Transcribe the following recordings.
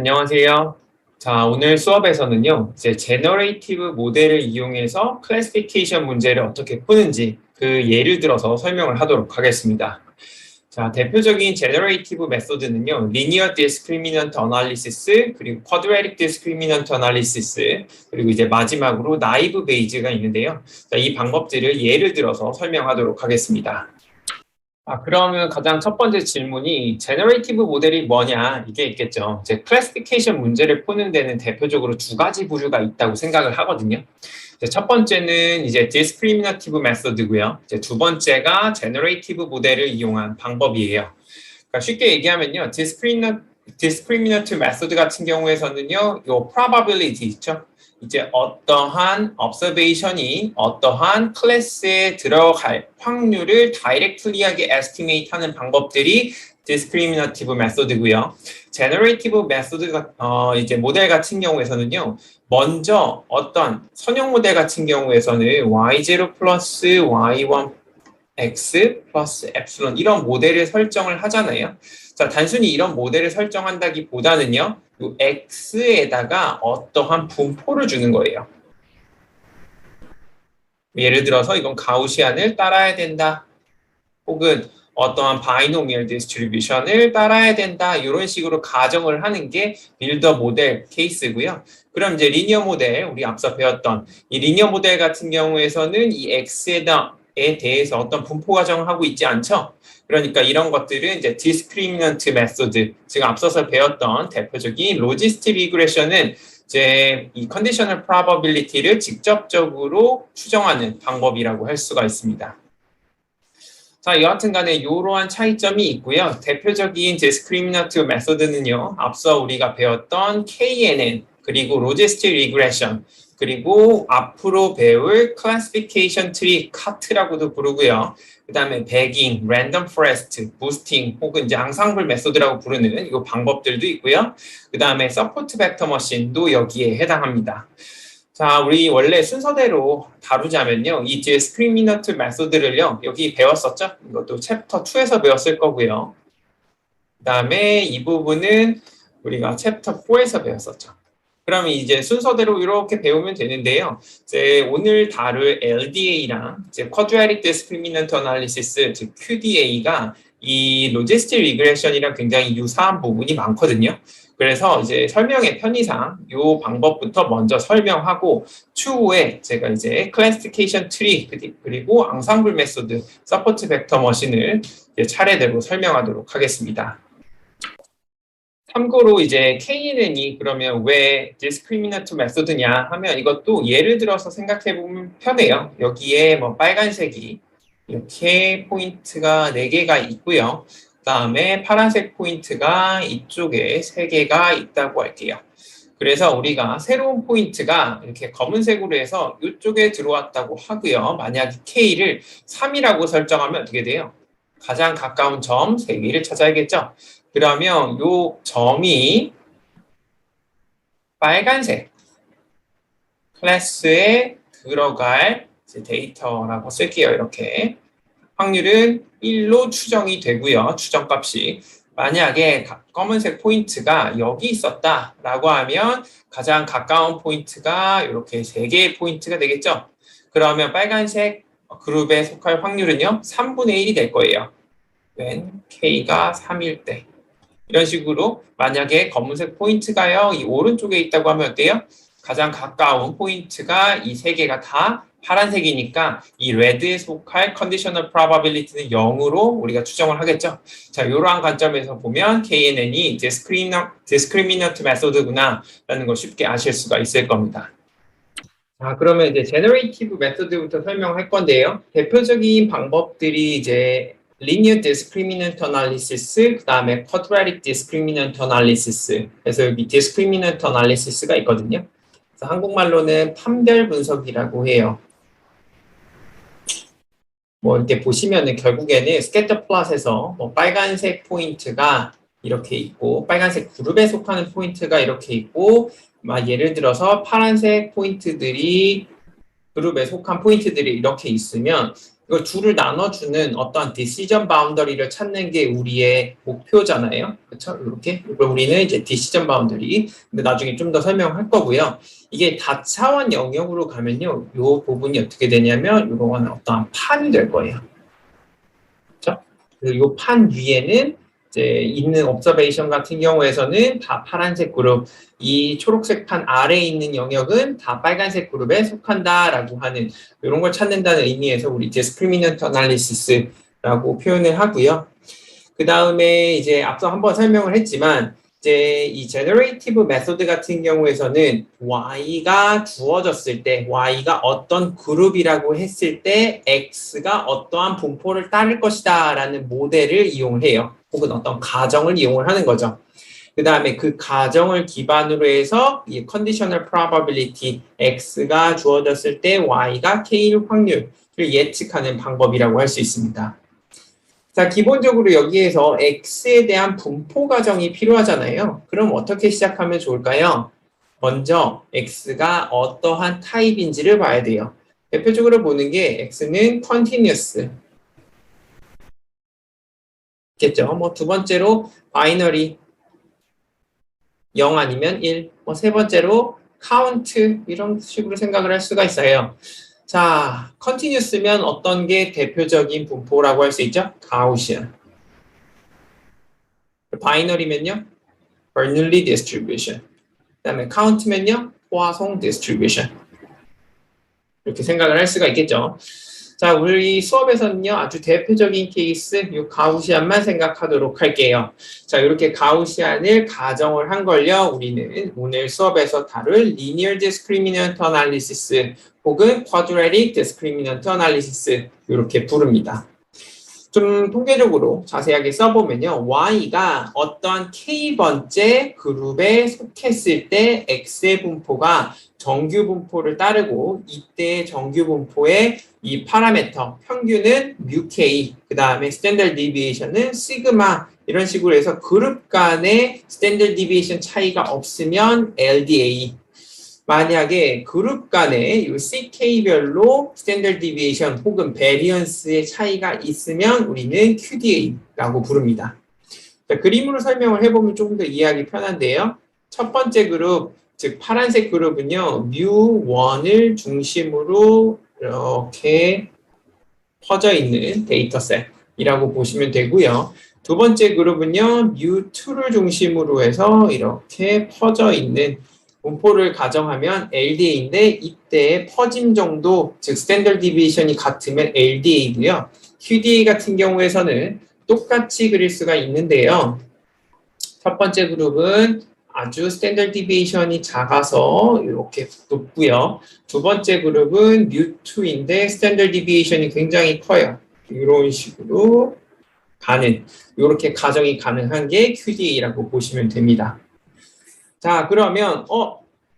안녕하세요. 자, 오늘 수업에서는요, 이제 제너레이티브 모델을 이용해서 클래시피케이션 문제를 어떻게 푸는지 그 예를 들어서 설명을 하도록 하겠습니다. 자, 대표적인 제너레이티브 메소드는요, 리니어 디스크리미넌트 어널리시스, 그리고 쿼드래틱 디스크리미넌트 어널리시스, 그리고 이제 마지막으로 나이브 베이즈가 있는데요. 자, 이 방법들을 예를 들어서 설명하도록 하겠습니다. 그러면 가장 첫 번째 질문이 제너레이티브 모델이 뭐냐 이게 있겠죠. 이제 클래시피케이션 문제를 푸는 데는 대표적으로 두 가지 부류가 있다고 생각을 하거든요. 이제 첫 번째는 이제 discriminative method고요. 이제 두 번째가 제너레이티브 모델을 이용한 방법이에요. 그러니까 쉽게 얘기하면요, discriminative method 같은 경우에서는요, 요 probability 있죠. 이제 어떠한 observation이 어떠한 클래스에 들어갈 확률을 directly하게 estimate 하는 방법들이 discriminative method고요. generative method 이제 모델 같은 경우에서는요. 먼저 어떤 선형 모델 같은 경우에서는 y0 플러스 y1 x 플러스 엡실론 이런 모델을 설정을 하잖아요. 자, 단순히 이런 모델을 설정한다기보다는요. 이 x에다가 어떠한 분포를 주는 거예요. 예를 들어서 이건 가우시안을 따라야 된다. 혹은 어떠한 바이노미얼 디스트리뷰션을 따라야 된다. 이런 식으로 가정을 하는 게 빌더 모델 케이스고요. 그럼 이제 리니어 모델, 우리 앞서 배웠던 이 리니어 모델 같은 경우에서는 이 x에 대해서 어떤 분포 가정을 하고 있지 않죠? 그러니까 이런 것들은 이제 discriminant method, 지금 앞서서 배웠던 대표적인 로지스틱 리그레션은 이제 이 컨디셔널 프로버빌리티를 직접적으로 추정하는 방법이라고 할 수가 있습니다. 자, 여하튼 간에 이러한 차이점이 있고요. 대표적인 discriminative method는요. 앞서 우리가 배웠던 KNN, 그리고 로지스틱 리그레션, 그리고 앞으로 배울 classification tree cut라고도 부르고요. 그 다음에 배깅, 랜덤 포레스트, 부스팅, 혹은 이제 앙상블 메소드라고 부르는 이 방법들도 있고요. 그 다음에 서포트 벡터 머신도 여기에 해당합니다. 자, 우리 원래 순서대로 다루자면요. 이 discriminant method를요. 여기 배웠었죠? 이것도 챕터 2에서 배웠을 거고요. 그 다음에 이 부분은 우리가 챕터 4에서 배웠었죠. 그러면 이제 순서대로 이렇게 배우면 되는데요. 이제 오늘 다룰 LDA랑 이제 Quadratic Discriminant Analysis, 즉 QDA가 이 로지스틱 리그레션이랑 굉장히 유사한 부분이 많거든요. 그래서 이제 설명의 편의상 이 방법부터 먼저 설명하고 추후에 제가 이제 클래시피케이션 트리 그리고 앙상블 메소드, 서포트 벡터 머신을 차례대로 설명하도록 하겠습니다. 참고로 이제 KNN이 그러면 왜 discriminative method냐 하면 이것도 예를 들어서 생각해 보면 편해요. 여기에 뭐 빨간색이 이렇게 포인트가 4개가 있고요. 그 다음에 파란색 포인트가 이쪽에 3개가 있다고 할게요. 그래서 우리가 새로운 포인트가 이렇게 검은색으로 해서 이쪽에 들어왔다고 하고요. 만약에 K를 3이라고 설정하면 어떻게 돼요? 가장 가까운 점 3개를 찾아야겠죠? 그러면 요 점이 빨간색 클래스에 들어갈 데이터라고 쓸게요. 이렇게. 확률은 1로 추정이 되고요. 추정값이. 만약에 검은색 포인트가 여기 있었다라고 하면 가장 가까운 포인트가 이렇게 3개의 포인트가 되겠죠. 그러면 빨간색 그룹에 속할 확률은요. 3분의 1이 될 거예요. when K가 3일 때. 이런 식으로 만약에 검은색 포인트가요. 이 오른쪽에 있다고 하면 어때요? 가장 가까운 포인트가 이 3개가 다 파란색이니까 이 레드에 속할 컨디셔널 프로바빌리티는 0으로 우리가 추정을 하겠죠. 자, 이러한 관점에서 보면 KNN이 discriminant method구나 라는 걸 쉽게 아실 수가 있을 겁니다. 자, 그러면 이제 generative method부터 설명할 건데요. 대표적인 방법들이 이제 linear discriminant analysis, 그 다음에 quadratic discriminant analysis. 그래서 여기 discriminant analysis가 있거든요. 그래서 한국말로는 판별 분석이라고 해요. 뭐 이렇게 보시면은 결국에는 스캐터 플롯에서 뭐 빨간색 포인트가 이렇게 있고 빨간색 그룹에 속하는 포인트가 이렇게 있고 막 예를 들어서 파란색 포인트들이 그룹에 속한 포인트들이 이렇게 있으면 이거 줄을 나눠주는 어떤 decision boundary를 찾는 게 우리의 목표잖아요. 그렇죠? 이렇게 이걸 우리는 이제 decision boundary. 근데 나중에 좀 더 설명할 거고요. 이게 다차원 영역으로 가면요, 이 부분이 어떻게 되냐면 이거는 어떠한 판이 될 거예요. 그렇죠? 그리고 이 판 위에는 이제 있는 observation 같은 경우에서는 다 파란색 그룹, 이 초록색 판 아래에 있는 영역은 다 빨간색 그룹에 속한다라고 하는 이런 걸 찾는다는 의미에서 우리 discriminant analysis라고 표현을 하고요. 그 다음에 이제 앞서 한번 설명을 했지만 이제 이 generative method 같은 경우에서는 y가 주어졌을 때, y가 어떤 그룹이라고 했을 때 x가 어떠한 분포를 따를 것이다 라는 모델을 이용을 해요. 혹은 어떤 가정을 이용을 하는 거죠. 그 다음에 그 가정을 기반으로 해서 이 conditional probability x가 주어졌을 때 y가 k일 확률을 예측하는 방법이라고 할 수 있습니다. 자, 기본적으로 여기에서 x에 대한 분포 가정이 필요하잖아요. 그럼 어떻게 시작하면 좋을까요? 먼저 x가 어떠한 타입인지를 봐야 돼요. 대표적으로 보는 게 x는 continuous 겠죠. 뭐 두 번째로 바이너리 0 아니면 1, 뭐 세 번째로 count 이런 식으로 생각을 할 수가 있어요. 자, continuous면 어떤 게 대표적인 분포라고 할 수 있죠? Gaussian. 바이너리면요? Bernoulli distribution. 그 다음에 count면요? 포화송 distribution. 이렇게 생각을 할 수가 있겠죠. 자, 우리 수업에서는요, 아주 대표적인 케이스, 이 가우시안만 생각하도록 할게요. 자, 이렇게 가우시안을 가정을 한 걸요, 우리는 오늘 수업에서 다룰 linear discriminant analysis 혹은 quadratic discriminant analysis 이렇게 부릅니다. 좀 통계적으로 자세하게 써보면요. y가 어떤 k번째 그룹에 속했을 때 x의 분포가 정규 분포를 따르고 이때 정규 분포의 이 파라미터 평균은 μk, 그 다음에 스탠더드 디비에이션은 시그마 이런 식으로 해서 그룹 간의 스탠더드 디비에이션 차이가 없으면 LDA, 만약에 그룹 간의 이 CK별로 스탠더드 디비에이션 혹은 베리언스의 차이가 있으면 우리는 QDA라고 부릅니다. 자, 그림으로 설명을 해보면 조금 더 이해하기 편한데요. 첫 번째 그룹, 즉 파란색 그룹은요. μ1을 중심으로 이렇게 퍼져 있는 데이터셋이라고 보시면 되고요. 두 번째 그룹은요. μ2를 중심으로 해서 이렇게 퍼져 있는 분포를 가정하면 LDA인데 이때 퍼짐 정도, 즉 스탠더드 디비에이션이 같으면 LDA고요. QDA 같은 경우에서는 똑같이 그릴 수가 있는데요. 첫 번째 그룹은 아주 스탠더드 디비에이션이 작아서 이렇게 높고요. 두 번째 그룹은 μ2인데 스탠더드 디비에이션이 굉장히 커요. 이런 식으로 가는, 이렇게 가정이 가능한 게 QDA라고 보시면 됩니다. 자, 그러면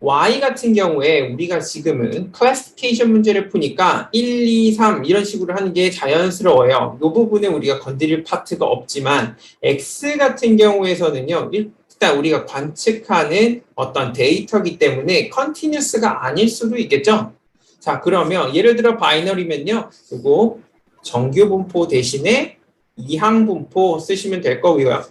y 같은 경우에 우리가 지금은 클래시피케이션 문제를 푸니까 1, 2, 3 이런 식으로 하는 게 자연스러워요. 이 부분에 우리가 건드릴 파트가 없지만 x 같은 경우에서는요. 일단 우리가 관측하는 어떤 데이터이기 때문에 컨티뉴스가 아닐 수도 있겠죠. 자, 그러면 예를 들어 바이너리면요. 그리고 정규 분포 대신에 이항 분포 쓰시면 될 거고요.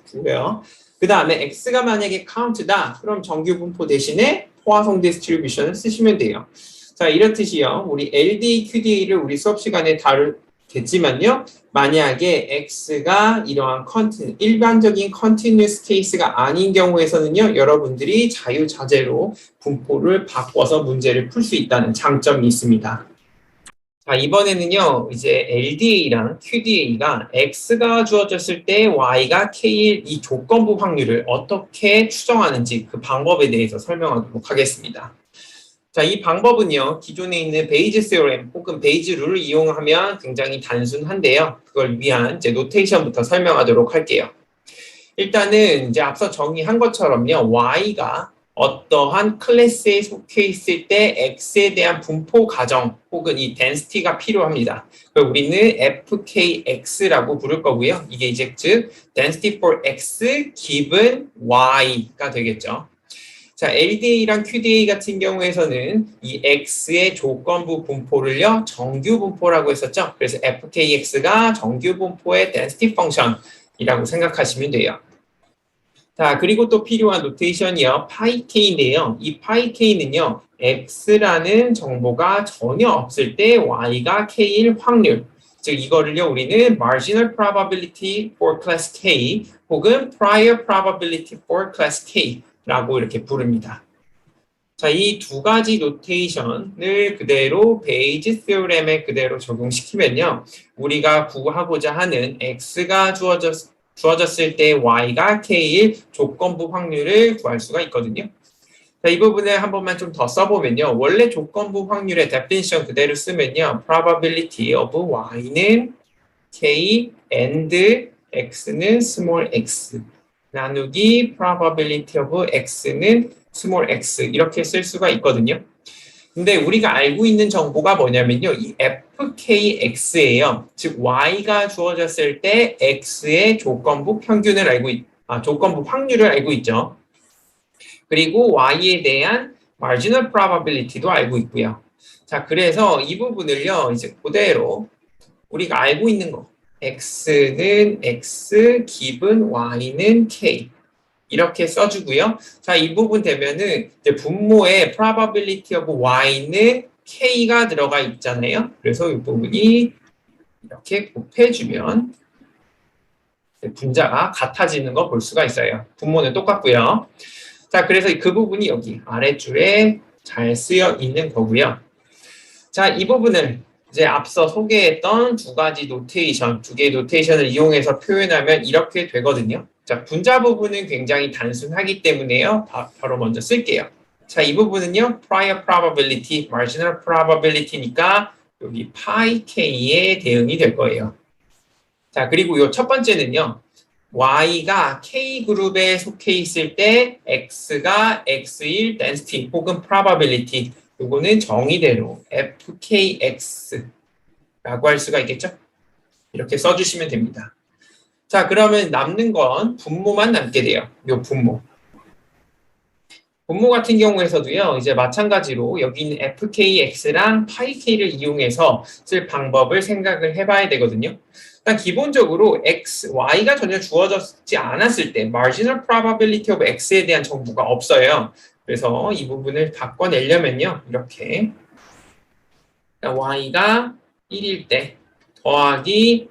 그 다음에 x가 만약에 count다. 그럼 정규 분포 대신에 포화송 디스트리뷰션을 쓰시면 돼요. 자, 이렇듯이요. 우리 LDA, QDA를 우리 수업 시간에 다루겠지만요. 만약에 x가 이러한 일반적인 컨티뉴스 케이스가 아닌 경우에서는요. 여러분들이 자유자재로 분포를 바꿔서 문제를 풀 수 있다는 장점이 있습니다. 자, 이번에는요, 이제 LDA랑 QDA가 X가 주어졌을 때 Y가 K일 이 조건부 확률을 어떻게 추정하는지 그 방법에 대해서 설명하도록 하겠습니다. 자, 이 방법은요, 기존에 있는 베이즈 세오렘 혹은 베이즈 룰을 이용하면 굉장히 단순한데요. 그걸 위한 이제 노테이션부터 설명하도록 할게요. 일단은 이제 앞서 정의한 것처럼요, Y가 어떠한 클래스에 속해 있을 때 X에 대한 분포 가정 혹은 이 density가 필요합니다. 그걸 우리는 FKX라고 부를 거고요. 이게 이제 즉 density for X given Y가 되겠죠. 자, LDA랑 QDA 같은 경우에서는 이 X의 조건부 분포를요, 정규 분포라고 했었죠. 그래서 FKX가 정규 분포의 density function이라고 생각하시면 돼요. 자, 그리고 또 필요한 노테이션이요. 파이K인데요. 이 파이K는요, X라는 정보가 전혀 없을 때 Y가 K일 확률. 즉, 이거를요, 우리는 marginal probability for class K 혹은 prior probability for class K라고 이렇게 부릅니다. 자, 이 두 가지 노테이션을 그대로 베이지 테오렘에 그대로 적용시키면요, 우리가 구하고자 하는 X가 주어졌을 때 Y가 K일 조건부 확률을 구할 수가 있거든요. 자, 이 부분을 한 번만 좀 더 써보면요. 원래 조건부 확률의 definition 그대로 쓰면요. probability of Y는 K and X는 small x 나누기 probability of X는 small x 이렇게 쓸 수가 있거든요. 근데 우리가 알고 있는 정보가 뭐냐면요. 이 FKX예요. 즉 Y가 주어졌을 때 X의 조건부 평균을 조건부 확률을 알고 있죠. 그리고 Y에 대한 marginal probability도 알고 있고요. 자, 그래서 이 부분을요. 이제 그대로 우리가 알고 있는 거. X는 X, 기분 Y는 K. 이렇게 써주고요. 자, 이 부분 되면은 이제 분모에 probability of y는 k가 들어가 있잖아요. 그래서 이 부분이 이렇게 곱해주면 분자가 같아지는 거 볼 수가 있어요. 분모는 똑같고요. 자, 그래서 그 부분이 여기 아래줄에 잘 쓰여 있는 거고요. 자, 이 부분을 이제 앞서 소개했던 두 개의 노테이션을 이용해서 표현하면 이렇게 되거든요. 자, 분자 부분은 굉장히 단순하기 때문에요. 바로 먼저 쓸게요. 자, 이 부분은요. prior probability, marginal probability니까 여기 pi k의 대응이 될 거예요. 자, 그리고 이 첫 번째는요. y가 k 그룹에 속해 있을 때 x가 x일 density 혹은 probability 요거는 정의대로 fkx라고 할 수가 있겠죠? 이렇게 써주시면 됩니다. 자, 그러면 남는 건 분모만 남게 돼요. 요 분모. 분모 같은 경우에서도요, 이제 마찬가지로 여기 있는 fkx랑 파이k를 이용해서 쓸 방법을 생각을 해봐야 되거든요. 일단 기본적으로 y가 전혀 주어졌지 않았을 때 marginal probability of x에 대한 정보가 없어요. 그래서 이 부분을 바꿔내려면요, 이렇게 y가 1일 때 더하기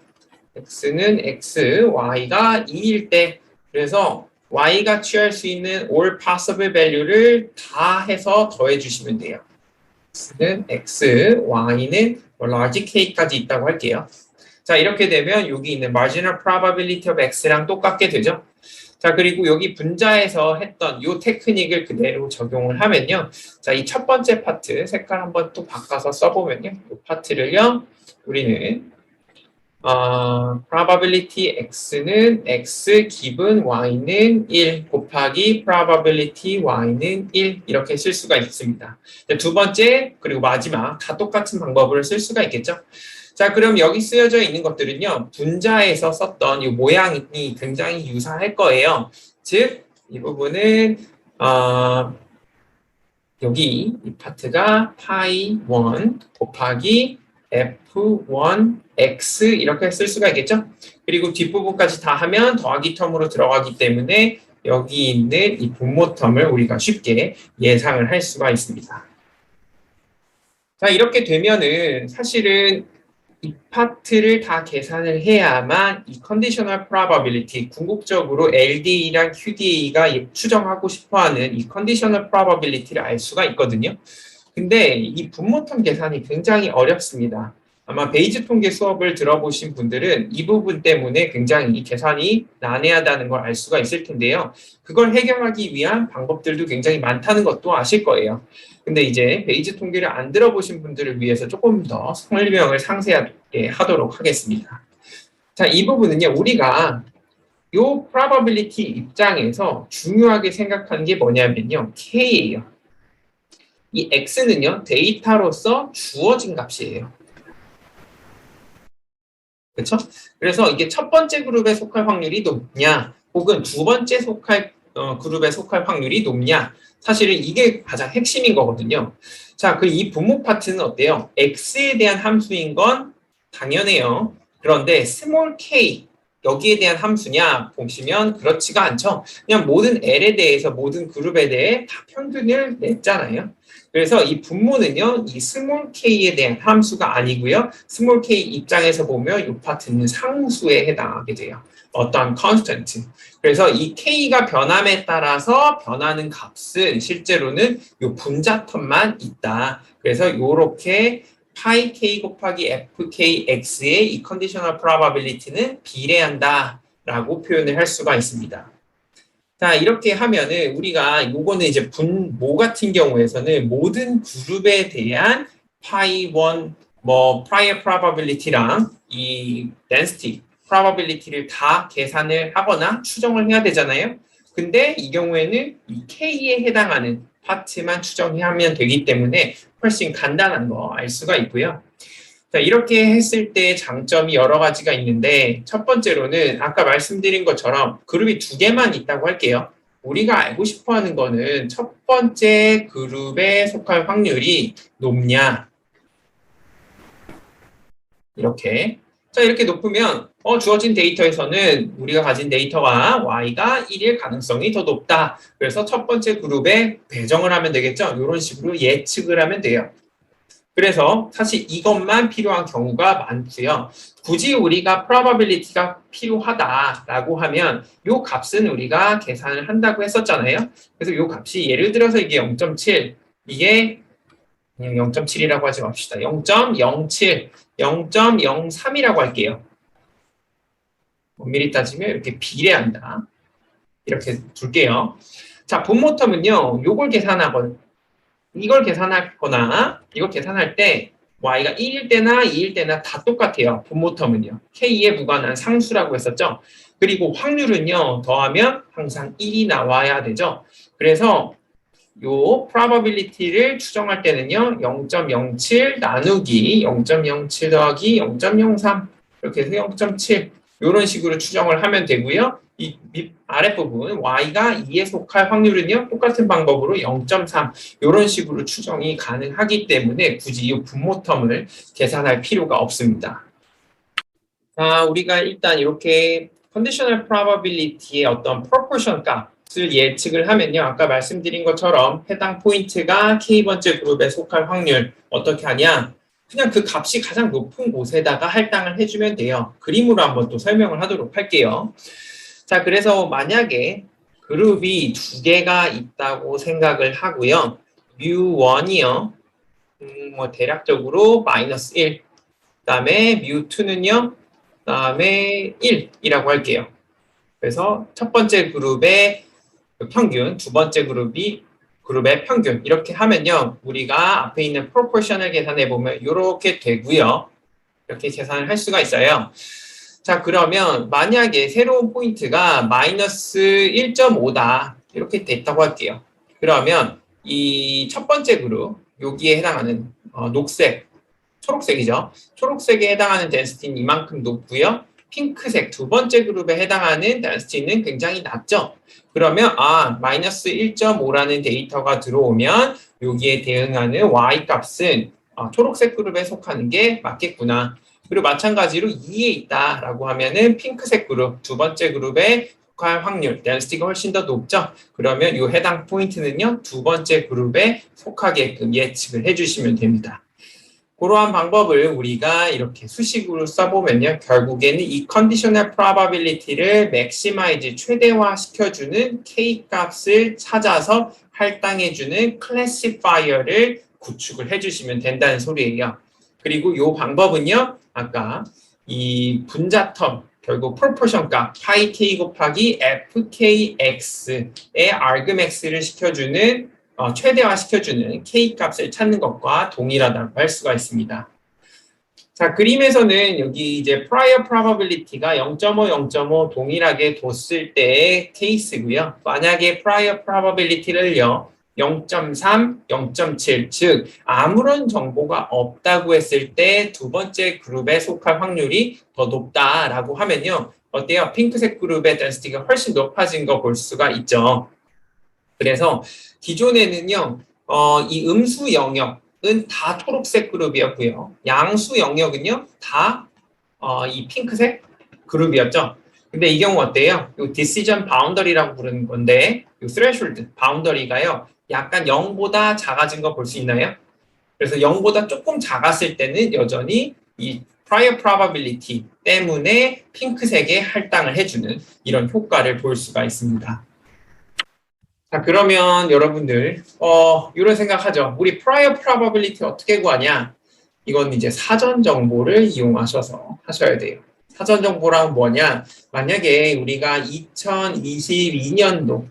x는 x, y가 2일 때 그래서 y가 취할 수 있는 all possible value를 다 해서 더해 주시면 돼요. x는 x, y는 large k까지 있다고 할게요. 자, 이렇게 되면 여기 있는 marginal probability of x랑 똑같게 되죠. 자, 그리고 여기 분자에서 했던 이 테크닉을 그대로 적용을 하면요. 자, 이 첫 번째 파트 색깔 한번 또 바꿔서 써보면요. 이 파트를요. 우리는 probability x는 x 기분 y는 1 곱하기 probability y는 1 이렇게 쓸 수가 있습니다. 두 번째 그리고 마지막 다 똑같은 방법으로 쓸 수가 있겠죠. 자, 그럼 여기 쓰여져 있는 것들은요. 분자에서 썼던 이 모양이 굉장히 유사할 거예요. 즉, 이 부분은 여기 이 파트가 파이 1 곱하기 f1x 이렇게 쓸 수가 있겠죠? 그리고 뒷부분까지 다 하면 더하기 텀으로 들어가기 때문에 여기 있는 이 분모 텀을 우리가 쉽게 예상을 할 수가 있습니다. 자, 이렇게 되면은 사실은 이 파트를 다 계산을 해야만 이 conditional probability, 궁극적으로 LDA랑 QDA가 추정하고 싶어하는 이 conditional probability를 알 수가 있거든요. 근데 이 분모텀 계산이 굉장히 어렵습니다. 아마 베이지 통계 수업을 들어보신 분들은 이 부분 때문에 굉장히 계산이 난해하다는 걸 알 수가 있을 텐데요. 그걸 해결하기 위한 방법들도 굉장히 많다는 것도 아실 거예요. 근데 이제 베이지 통계를 안 들어보신 분들을 위해서 조금 더 설명을 상세하게 하도록 하겠습니다. 자, 이 부분은요, 우리가 요 probability 입장에서 중요하게 생각하는 게 뭐냐면요, K예요. 이 X는요, 데이터로서 주어진 값이에요. 그렇죠? 그래서 이게 첫 번째 그룹에 속할 확률이 높냐, 혹은 두 번째 그룹에 속할 확률이 높냐? 사실은 이게 가장 핵심인 거거든요. 자, 그 이 분모 파트는 어때요? x에 대한 함수인 건 당연해요. 그런데 스몰 k 여기에 대한 함수냐 보시면 그렇지가 않죠. 그냥 모든 L에 대해서 모든 그룹에 대해 다 평균을 냈잖아요. 그래서 이 분모는요, 이 스몰 k에 대한 함수가 아니고요. 스몰 k 입장에서 보면 이 파트는 상수에 해당하게 돼요. 어떤 constant. 그래서 이 k가 변함에 따라서 변하는 값은 실제로는 이 분자텀만 있다. 그래서 이렇게 파이 k 곱하기 fkx의 이 컨디셔널 프로바빌리티는 비례한다 라고 표현을 할 수가 있습니다. 자, 이렇게 하면은 우리가 요거는 이제 분모 같은 경우에서는 모든 그룹에 대한 파이 1 뭐 prior probability랑 이 density probability를 다 계산을 하거나 추정을 해야 되잖아요. 근데 이 경우에는 이 k에 해당하는 파트만 추정하면 되기 때문에 훨씬 간단한 거 알 수가 있고요. 자, 이렇게 했을 때 장점이 여러 가지가 있는데 첫 번째로는 아까 말씀드린 것처럼 그룹이 두 개만 있다고 할게요. 우리가 알고 싶어 하는 거는 첫 번째 그룹에 속할 확률이 높냐. 이렇게. 자, 이렇게 높으면 주어진 데이터에서는 우리가 가진 데이터가 y가 1일 가능성이 더 높다. 그래서 첫 번째 그룹에 배정을 하면 되겠죠. 이런 식으로 예측을 하면 돼요. 그래서 사실 이것만 필요한 경우가 많고요. 굳이 우리가 probability가 필요하다라고 하면 이 값은 우리가 계산을 한다고 했었잖아요. 그래서 이 값이 예를 들어서 이게 0.7, 이게 그냥 0.7이라고 하지 맙시다. 0.07, 0.03이라고 할게요. 엄밀히 따지면 이렇게 비례한다. 이렇게 둘게요. 자, 분모텀은요. 이걸 계산하거나 이걸 계산할 때 y가 1일 때나 2일 때나 다 똑같아요. 분모텀은요. k에 무관한 상수라고 했었죠. 그리고 확률은요. 더하면 항상 1이 나와야 되죠. 그래서 요 probability를 추정할 때는요. 0.07 나누기 0.07 더하기 0.03 이렇게 해서 0.7 이런 식으로 추정을 하면 되고요. 이 아랫부분 y가 2에 속할 확률은요. 똑같은 방법으로 0.3 이런 식으로 추정이 가능하기 때문에 굳이 이 분모텀을 계산할 필요가 없습니다. 자, 우리가 일단 이렇게 conditional probability의 어떤 proportion 값을 예측을 하면요. 아까 말씀드린 것처럼 해당 포인트가 k번째 그룹에 속할 확률 어떻게 하냐? 그냥 그 값이 가장 높은 곳에다가 할당을 해주면 돼요. 그림으로 한번 또 설명을 하도록 할게요. 자, 그래서 만약에 그룹이 두 개가 있다고 생각을 하고요. 뮤1이요. 뭐 대략적으로 마이너스 1. 그다음에 뮤2는요. 그다음에 1이라고 할게요. 그래서 첫 번째 그룹의 평균, 두 번째 그룹의 평균 이렇게 하면요. 우리가 앞에 있는 프로포션을 계산해 보면 이렇게 되고요. 이렇게 계산을 할 수가 있어요. 자, 그러면 만약에 새로운 포인트가 마이너스 1.5다 이렇게 됐다고 할게요. 그러면 이 첫 번째 그룹 여기에 해당하는 녹색, 초록색이죠. 초록색에 해당하는 덴시티는 이만큼 높고요. 핑크색 두 번째 그룹에 해당하는 덴시티는 굉장히 낮죠. 그러면 마이너스 1.5라는 데이터가 들어오면 여기에 대응하는 y 값은 초록색 그룹에 속하는 게 맞겠구나. 그리고 마찬가지로 2에 있다라고 하면은 핑크색 그룹 두 번째 그룹에 속할 확률, 덴시티가 훨씬 더 높죠. 그러면 이 해당 포인트는요 두 번째 그룹에 속하게끔 예측을 해주시면 됩니다. 그러한 방법을 우리가 이렇게 수식으로 써보면요. 결국에는 이 컨디셔널 프로바빌리티를 맥시마이즈 최대화 시켜주는 K 값을 찾아서 할당해주는 클래시파이어를 구축을 해주시면 된다는 소리예요. 그리고 이 방법은요. 아까 이 분자텀 결국 프로포션 값 파이 K 곱하기 FKX의 argmax를 시켜주는 최대화 시켜주는 K 값을 찾는 것과 동일하다고 할 수가 있습니다. 자, 그림에서는 여기 이제 prior probability가 0.5, 0.5 동일하게 뒀을 때의 케이스고요. 만약에 prior probability를요, 0.3, 0.7, 즉 아무런 정보가 없다고 했을 때 두 번째 그룹에 속할 확률이 더 높다라고 하면요. 어때요? 핑크색 그룹의 density가 훨씬 높아진 거 볼 수가 있죠. 그래서 기존에는요, 이 음수 영역은 다 초록색 그룹이었고요. 양수 영역은요, 다 이 핑크색 그룹이었죠. 근데 이 경우 어때요? 이 decision boundary라고 부르는 건데, 이 threshold boundary가요, 약간 0보다 작아진 거 볼 수 있나요? 그래서 0보다 조금 작았을 때는 여전히 이 prior probability 때문에 핑크색에 할당을 해주는 이런 효과를 볼 수가 있습니다. 자, 그러면 여러분들, 이런 생각하죠. 우리 prior probability 어떻게 구하냐? 이건 이제 사전 정보를 이용하셔서 하셔야 돼요. 사전 정보란 뭐냐? 만약에 우리가 2022년도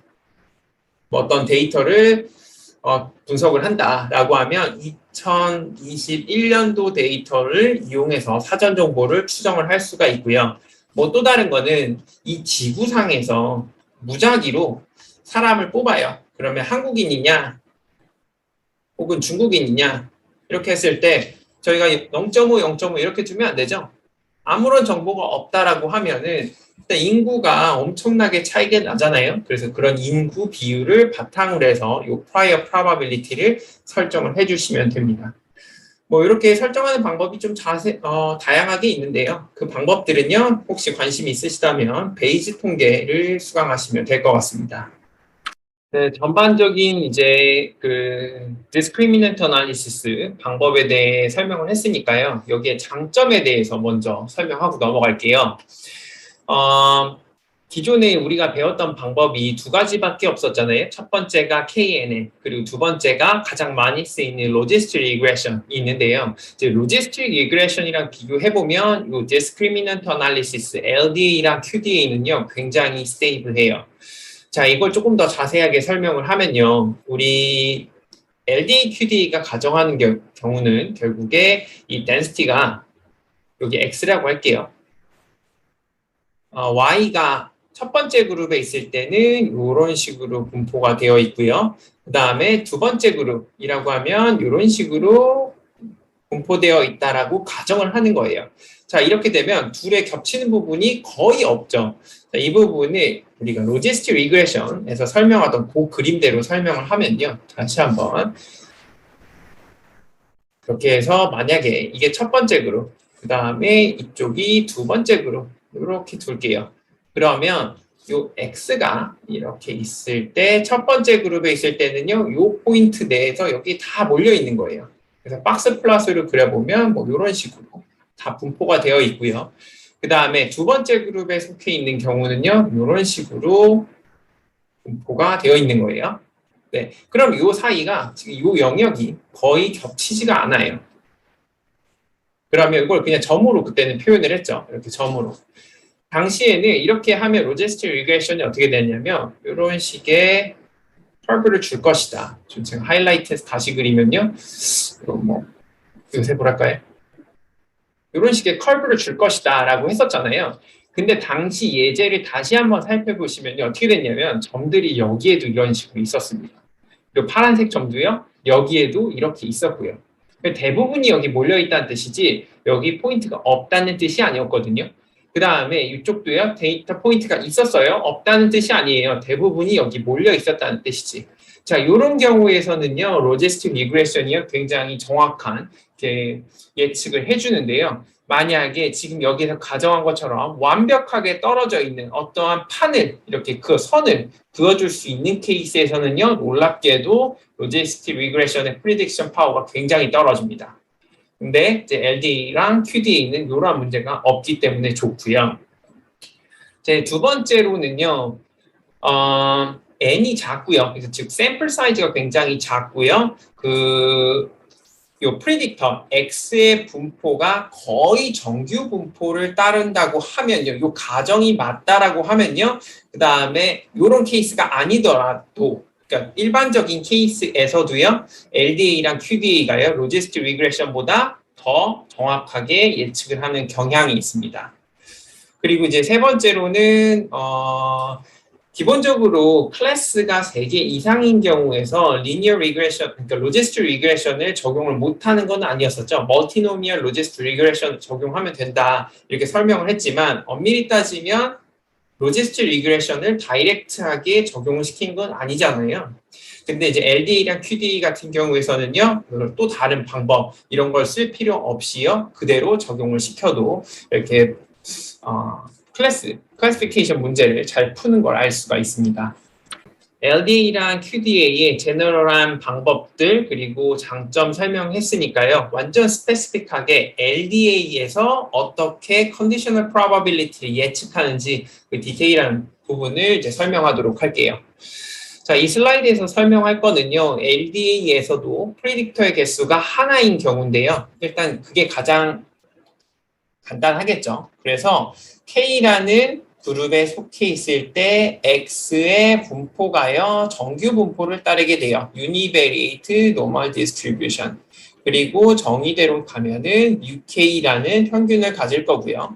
어떤 데이터를 분석을 한다라고 하면 2021년도 데이터를 이용해서 사전 정보를 추정을 할 수가 있고요. 뭐 또 다른 거는 이 지구상에서 무작위로 사람을 뽑아요. 그러면 한국인이냐 혹은 중국인이냐 이렇게 했을 때 저희가 0.5, 0.5 이렇게 주면 안 되죠. 아무런 정보가 없다라고 하면은 일단 인구가 엄청나게 차이가 나잖아요. 그래서 그런 인구 비율을 바탕으로 해서 이 prior probability를 설정을 해주시면 됩니다. 뭐 이렇게 설정하는 방법이 좀 다양하게 있는데요. 그 방법들은요, 혹시 관심이 있으시다면 베이지 통계를 수강하시면 될 것 같습니다. 네, 전반적인 이제 그 discriminant analysis 방법에 대해 설명을 했으니까요. 여기에 장점에 대해서 먼저 설명하고 넘어갈게요. 기존에 우리가 배웠던 방법이 두 가지밖에 없었잖아요. 첫 번째가 KNN, 그리고 두 번째가 가장 많이 쓰이는 logistic regression이 있는데요. 이제 logistic regression이랑 비교해보면 이 discriminant analysis, LDA랑 QDA는요, 굉장히 스테이블해요. 자, 이걸 조금 더 자세하게 설명을 하면요. 우리 LDA, QDA가 가정하는 경우는 결국에 이 density가 여기 X라고 할게요. Y가 첫 번째 그룹에 있을 때는 이런 식으로 분포가 되어 있고요. 그 다음에 두 번째 그룹이라고 하면 이런 식으로 분포되어 있다라고 가정을 하는 거예요. 자, 이렇게 되면 둘의 겹치는 부분이 거의 없죠. 자, 이 부분을 우리가 로지스틱 리그레션에서 설명하던 그 그림대로 설명을 하면요. 다시 한번 그렇게 해서 만약에 이게 첫 번째 그룹, 그 다음에 이쪽이 두 번째 그룹 이렇게 둘게요. 그러면 요 X가 이렇게 있을 때 첫 번째 그룹에 있을 때는요. 요 포인트 내에서 여기 다 몰려 있는 거예요. 그래서 박스 플러스를 그려보면 뭐 이런 식으로 다 분포가 되어 있고요. 그 다음에 두 번째 그룹에 속해 있는 경우는요. 이런 식으로 분포가 되어 있는 거예요. 네, 그럼 이 사이가 지금 이 영역이 거의 겹치지가 않아요. 그러면 이걸 그냥 점으로 그때는 표현을 했죠. 이렇게 점으로. 당시에는 이렇게 하면 로지스틱 리그레션이 어떻게 되냐면 이런 식의 커브를 줄 것이다. 좀 제가 하이라이트해서 다시 그리면요. 뭐 요새 뭐랄까요? 이런 식의 커브를 줄 것이다 라고 했었잖아요. 근데 당시 예제를 다시 한번 살펴보시면 어떻게 됐냐면 점들이 여기에도 이런 식으로 있었습니다. 그리고 파란색 점도요. 여기에도 이렇게 있었고요. 대부분이 여기 몰려있다는 뜻이지 여기 포인트가 없다는 뜻이 아니었거든요. 그 다음에 이쪽도요. 데이터 포인트가 있었어요. 없다는 뜻이 아니에요. 대부분이 여기 몰려 있었다는 뜻이지. 자, 이런 경우에서는요. 로지스틱 리그레션이요. 굉장히 정확한 예측을 해주는데요. 만약에 지금 여기서 가정한 것처럼 완벽하게 떨어져 있는 어떠한 판을 이렇게 그 선을 그어줄 수 있는 케이스에서는요. 놀랍게도 로지스틱 리그레션의 프리딕션 파워가 굉장히 떨어집니다. 근데 이제 LDA랑 QDA는 이러한 문제가 없기 때문에 좋고요. 제 두 번째로는요. N이 작고요. 그래서 즉 샘플 사이즈가 굉장히 작고요. 요 프리딕터 X의 분포가 거의 정규 분포를 따른다고 하면요. 요 가정이 맞다라고 하면요. 그 다음에 요런 케이스가 아니더라도 그러니까 일반적인 케이스에서도요. LDA랑 QDA가요. 로지스틱 리그레션보다 더 정확하게 예측을 하는 경향이 있습니다. 그리고 이제 세 번째로는 기본적으로 클래스가 3개 이상인 경우에서 리니어 리그레션, 그러니까 로지스틱 리그레션을 적용을 못하는 건 아니었었죠. 멀티노미얼 로지스틱 리그레션 적용하면 된다 이렇게 설명을 했지만 엄밀히 따지면 로지스틱 리그레션을 다이렉트하게 적용을 시킨 건 아니잖아요. 근데 이제 LDA랑 QDA 같은 경우에서는요, 또 다른 방법 이런 걸 쓸 필요 없이요, 그대로 적용을 시켜도 이렇게 클래시피케이션 문제를 잘 푸는 걸 알 수가 있습니다. LDA랑 QDA의 제너럴한 방법들 그리고 장점 설명했으니까요. 완전 스페시픽하게 LDA에서 어떻게 컨디셔널 프로바빌리티를 예측하는지 그 디테일한 부분을 이제 설명하도록 할게요. 자, 이 슬라이드에서 설명할 거는요. LDA에서도 프리딕터의 개수가 하나인 경우인데요. 일단 그게 가장 간단하겠죠. 그래서 K라는 그룹에 속해 있을 때 X의 분포가요, 정규 분포를 따르게 돼요. Univariate Normal Distribution. 그리고 정의대로 가면은 UK라는 평균을 가질 거고요.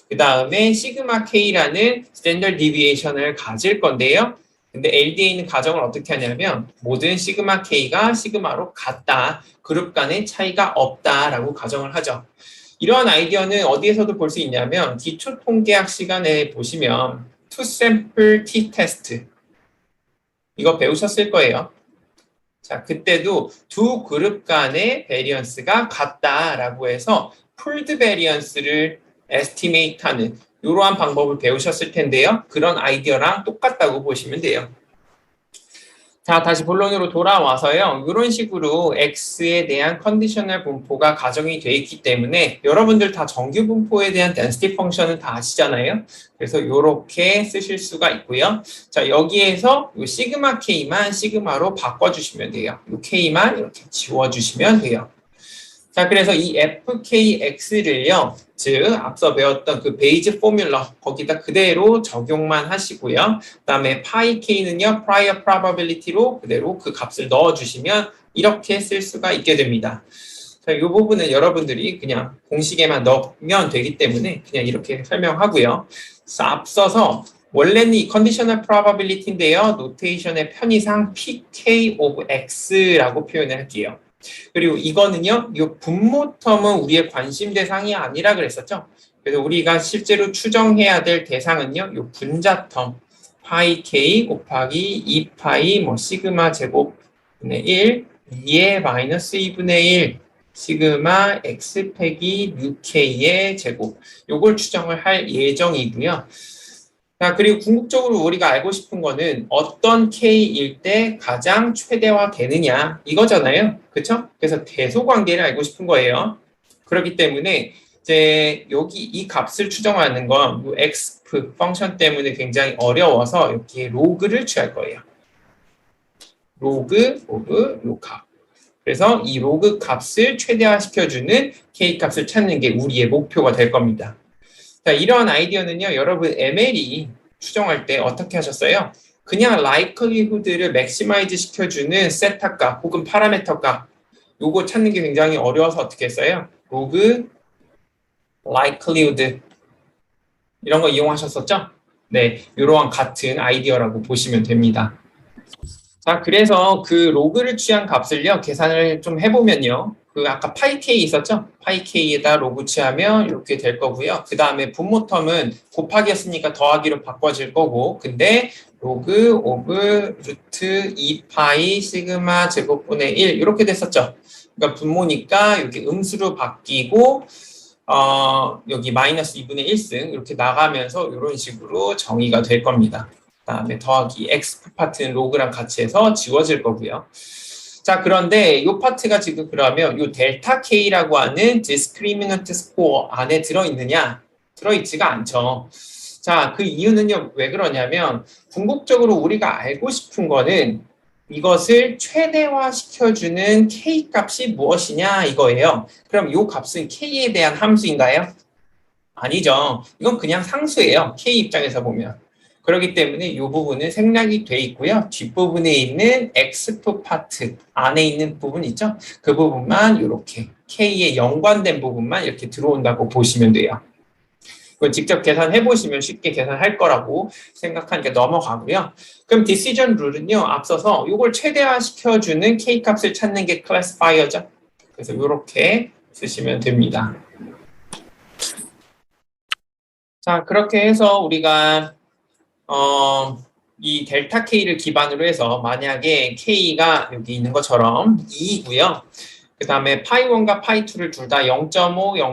그 다음에 시그마 K라는 Standard Deviation을 가질 건데요. 근데 LDA는 가정을 어떻게 하냐면 모든 시그마 K가 시그마로 같다. 그룹 간의 차이가 없다라고 가정을 하죠. 이러한 아이디어는 어디에서도 볼 수 있냐면 기초 통계학 시간에 보시면 투 샘플 t-테스트 이거 배우셨을 거예요. 자, 그때도 두 그룹 간의 베리언스가 같다라고 해서 풀드 베리언스를 에스티메이트하는 이러한 방법을 배우셨을 텐데요. 그런 아이디어랑 똑같다고 보시면 돼요. 자, 다시 본론으로 돌아와서요. 이런 식으로 X에 대한 컨디셔널 분포가 가정이 되어 있기 때문에 여러분들 다 정규 분포에 대한 density 펑션은 다 아시잖아요. 그래서 이렇게 쓰실 수가 있고요. 자, 여기에서 이 시그마 K만 시그마로 바꿔주시면 돼요. 이 K만 이렇게 지워주시면 돼요. 자, 그래서 이 FKX를요, 즉 앞서 배웠던 그 베이즈 포뮬러 거기다 그대로 적용만 하시고요. 그다음에 파이 K는요, prior probability로 그대로 그 값을 넣어주시면 이렇게 쓸 수가 있게 됩니다. 자, 이 부분은 여러분들이 그냥 공식에만 넣으면 되기 때문에 그냥 이렇게 설명하고요. 자, 앞서서 원래는 이 conditional probability인데요, 노테이션의 편의상 PK of X라고 표현을 할게요. 그리고 이거는요, 이 분모 텀은 우리의 관심 대상이 아니라 그랬었죠. 그래서 우리가 실제로 추정해야 될 대상은요, 이 분자 텀 파이 k 곱하기 2파이 뭐 시그마 제곱분의 1, 2의 마이너스 2분의 1 시그마 x 빼기 6k의 제곱 요걸 추정을 할 예정이고요. 자, 그리고 궁극적으로 우리가 알고 싶은 거는 어떤 K일 때 가장 최대화 되느냐 이거잖아요. 그렇죠? 그래서 대소 관계를 알고 싶은 거예요. 그렇기 때문에 이제 여기 이 값을 추정하는 건 X 펑션 때문에 굉장히 어려워서 이렇게 로그를 취할 거예요. 로그 오브 요 값. 그래서 이 로그 값을 최대화시켜주는 K 값을 찾는 게 우리의 목표가 될 겁니다. 자, 이러한 아이디어는요, 여러분 ML이 추정할 때 어떻게 하셨어요? 그냥 likelihood를 maximize 시켜주는 세타 값 혹은 파라미터 값 요거 찾는 게 굉장히 어려워서 어떻게 했어요? 로그 likelihood 이런 거 이용하셨었죠? 네, 이러한 같은 아이디어라고 보시면 됩니다. 자, 그래서 그 로그를 취한 값을요, 계산을 좀 해보면요. 그 아까 파이 k 있었죠? 파이 k에다 로그 취하면 이렇게 될 거고요. 그 다음에 분모 텀은 곱하기였으니까 더하기로 바꿔질 거고, 근데 로그 오브 루트 2파이 시그마 제곱분의 1 이렇게 됐었죠. 그러니까 분모니까 여기 음수로 바뀌고 여기 마이너스 2분의 1승 이렇게 나가면서 이런 식으로 정의가 될 겁니다. 그다음에 더하기 X 파트는 로그랑 같이 해서 지워질 거고요. 자, 그런데 이 파트가 지금 그러면 이 델타 K라고 하는 discriminant score 안에 들어있느냐? 들어있지가 않죠. 자, 그 이유는요, 왜 그러냐면 궁극적으로 우리가 알고 싶은 거는 이것을 최대화시켜주는 K 값이 무엇이냐 이거예요. 그럼 이 값은 K에 대한 함수인가요? 아니죠. 이건 그냥 상수예요. K 입장에서 보면. 그렇기 때문에 이 부분은 생략이 돼 있고요. 뒷부분에 있는 X2 파트 안에 있는 부분 있죠? 그 부분만 이렇게 K에 연관된 부분만 이렇게 들어온다고 보시면 돼요. 그건 직접 계산해 보시면 쉽게 계산할 거라고 생각하니까 넘어가고요. 그럼 decision rule은요, 앞서서 이걸 최대화시켜주는 k 값을 찾는 게 classifier죠. 그래서 이렇게 쓰시면 됩니다. 자, 그렇게 해서 우리가 이 델타 K를 기반으로 해서 만약에 K가 여기 있는 것처럼 2이고요. 그 다음에 파이1과 파이2를 둘 다 0.5,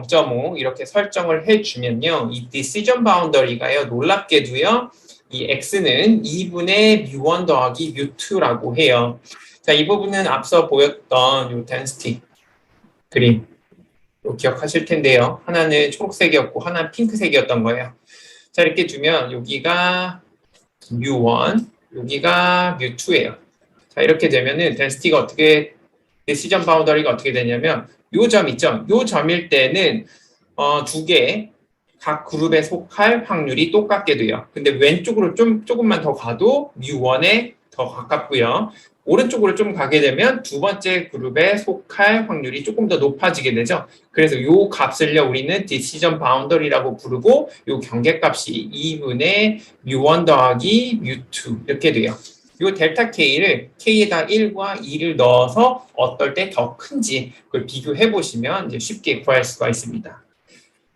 0.5 이렇게 설정을 해주면요. 이 decision boundary가요. 놀랍게도요. 이 x는 2분의 mu1 더하기 mu2라고 해요. 자, 이 부분은 앞서 보였던 이 density 그림 기억하실 텐데요. 하나는 초록색이었고 하나는 핑크색이었던 거예요. 자, 이렇게 두면 여기가 mu1, 여기가 mu2예요. 자, 이렇게 되면은 density가 어떻게 decision boundary가 어떻게 되냐면 요 점 있죠. 요 점일 때는 두 개 각 그룹에 속할 확률이 똑같게 돼요. 근데 왼쪽으로 조금만 더 가도 mu1에 더 가깝고요. 오른쪽으로 좀 가게 되면 두 번째 그룹에 속할 확률이 조금 더 높아지게 되죠. 그래서 요 값을요 우리는 decision boundary라고 부르고 요 경계값이 2분의 mu1 더하기 mu2 이렇게 돼요. 요 델타 K를 K에다 1과 2를 넣어서 어떨 때 더 큰지 그걸 비교해 보시면 이제 쉽게 구할 수가 있습니다.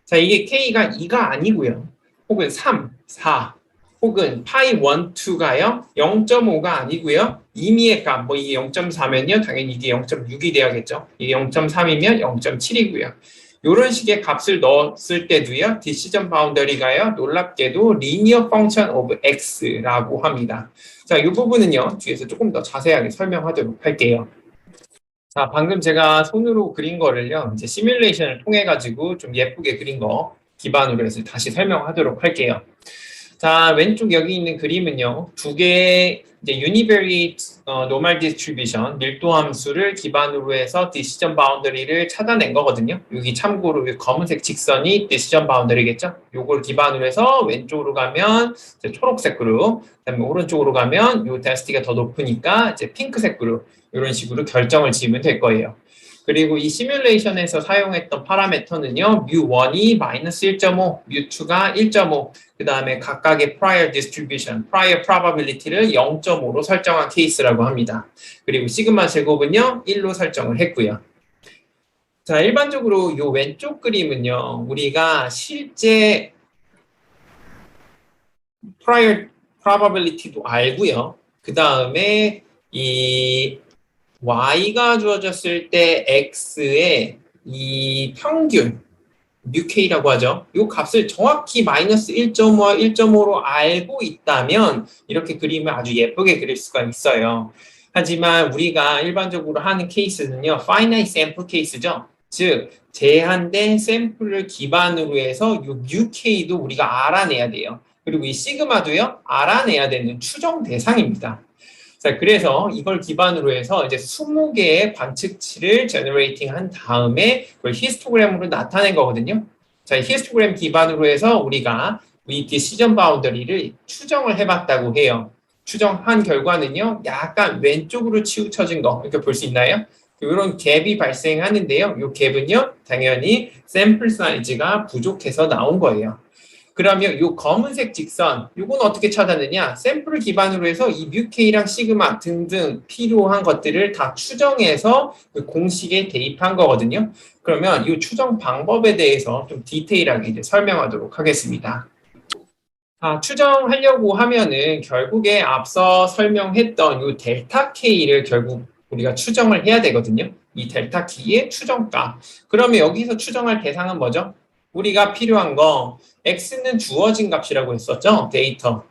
자, 이게 K가 2가 아니고요. 혹은 3, 4, 혹은 파이 1, 2가요. 0.5가 아니고요. 임의의 값, 뭐 이게 0.4면요. 당연히 이게 0.6이 돼야겠죠. 이게 0.3이면 0.7이고요. 이런 식의 값을 넣었을 때도요. decision boundary가요. 놀랍게도 linear function of x라고 합니다. 자, 이 부분은요. 뒤에서 조금 더 자세하게 설명하도록 할게요. 자, 방금 제가 손으로 그린 거를요. 이제 시뮬레이션을 통해 가지고 좀 예쁘게 그린 거 기반으로 해서 다시 설명하도록 할게요. 자, 왼쪽 여기 있는 그림은요. 두 개의 이제 univariate normal distribution 밀도 함수를 기반으로 해서 decision boundary를 찾아낸 거거든요. 여기 참고로 검은색 직선이 decision boundary겠죠. 요걸 기반으로 해서 왼쪽으로 가면 이제 초록색 그룹, 그다음에 오른쪽으로 가면 요 density가 더 높으니까 이제 핑크색 그룹 이런 식으로 결정을 지으면 될 거예요. 그리고 이 시뮬레이션에서 사용했던 파라미터는요. mu1이 마이너스 1.5, mu2가 1.5, 그 다음에 각각의 prior distribution, prior probability를 0.5로 설정한 케이스라고 합니다. 그리고 시그마 제곱은요. 1로 설정을 했고요. 자, 일반적으로 이 왼쪽 그림은요. 우리가 실제 prior probability도 알고요. 그 다음에 이 y가 주어졌을 때 x의 이 평균 μk라고 하죠. 이 값을 정확히 마이너스 1.5와 1.5로 알고 있다면 이렇게 그림을 아주 예쁘게 그릴 수가 있어요. 하지만 우리가 일반적으로 하는 케이스는요. finite sample 케이스죠. 즉 제한된 샘플을 기반으로 해서 이 μk도 우리가 알아내야 돼요. 그리고 이 시그마도요. 알아내야 되는 추정 대상입니다. 자, 그래서 이걸 기반으로 해서 이제 20개의 관측치를 제너레이팅 한 다음에 그걸 히스토그램으로 나타낸 거거든요. 자, 히스토그램 기반으로 해서 우리가 이 디시전 바운더리를 추정을 해봤다고 해요. 추정한 결과는요, 약간 왼쪽으로 치우쳐진 거 이렇게 볼 수 있나요? 이런 갭이 발생하는데요. 이 갭은요, 당연히 샘플 사이즈가 부족해서 나온 거예요. 그러면 이 검은색 직선, 이건 어떻게 찾아내냐? 샘플을 기반으로 해서 이 뮤K랑 시그마 등등 필요한 것들을 다 추정해서 그 공식에 대입한 거거든요. 그러면 이 추정 방법에 대해서 좀 디테일하게 이제 설명하도록 하겠습니다. 추정하려고 하면은 결국에 앞서 설명했던 이 델타 K를 결국 우리가 추정을 해야 되거든요. 이 델타 K의 추정값. 그러면 여기서 추정할 대상은 뭐죠? 우리가 필요한 거 x는 주어진 값이라고 했었죠. 데이터.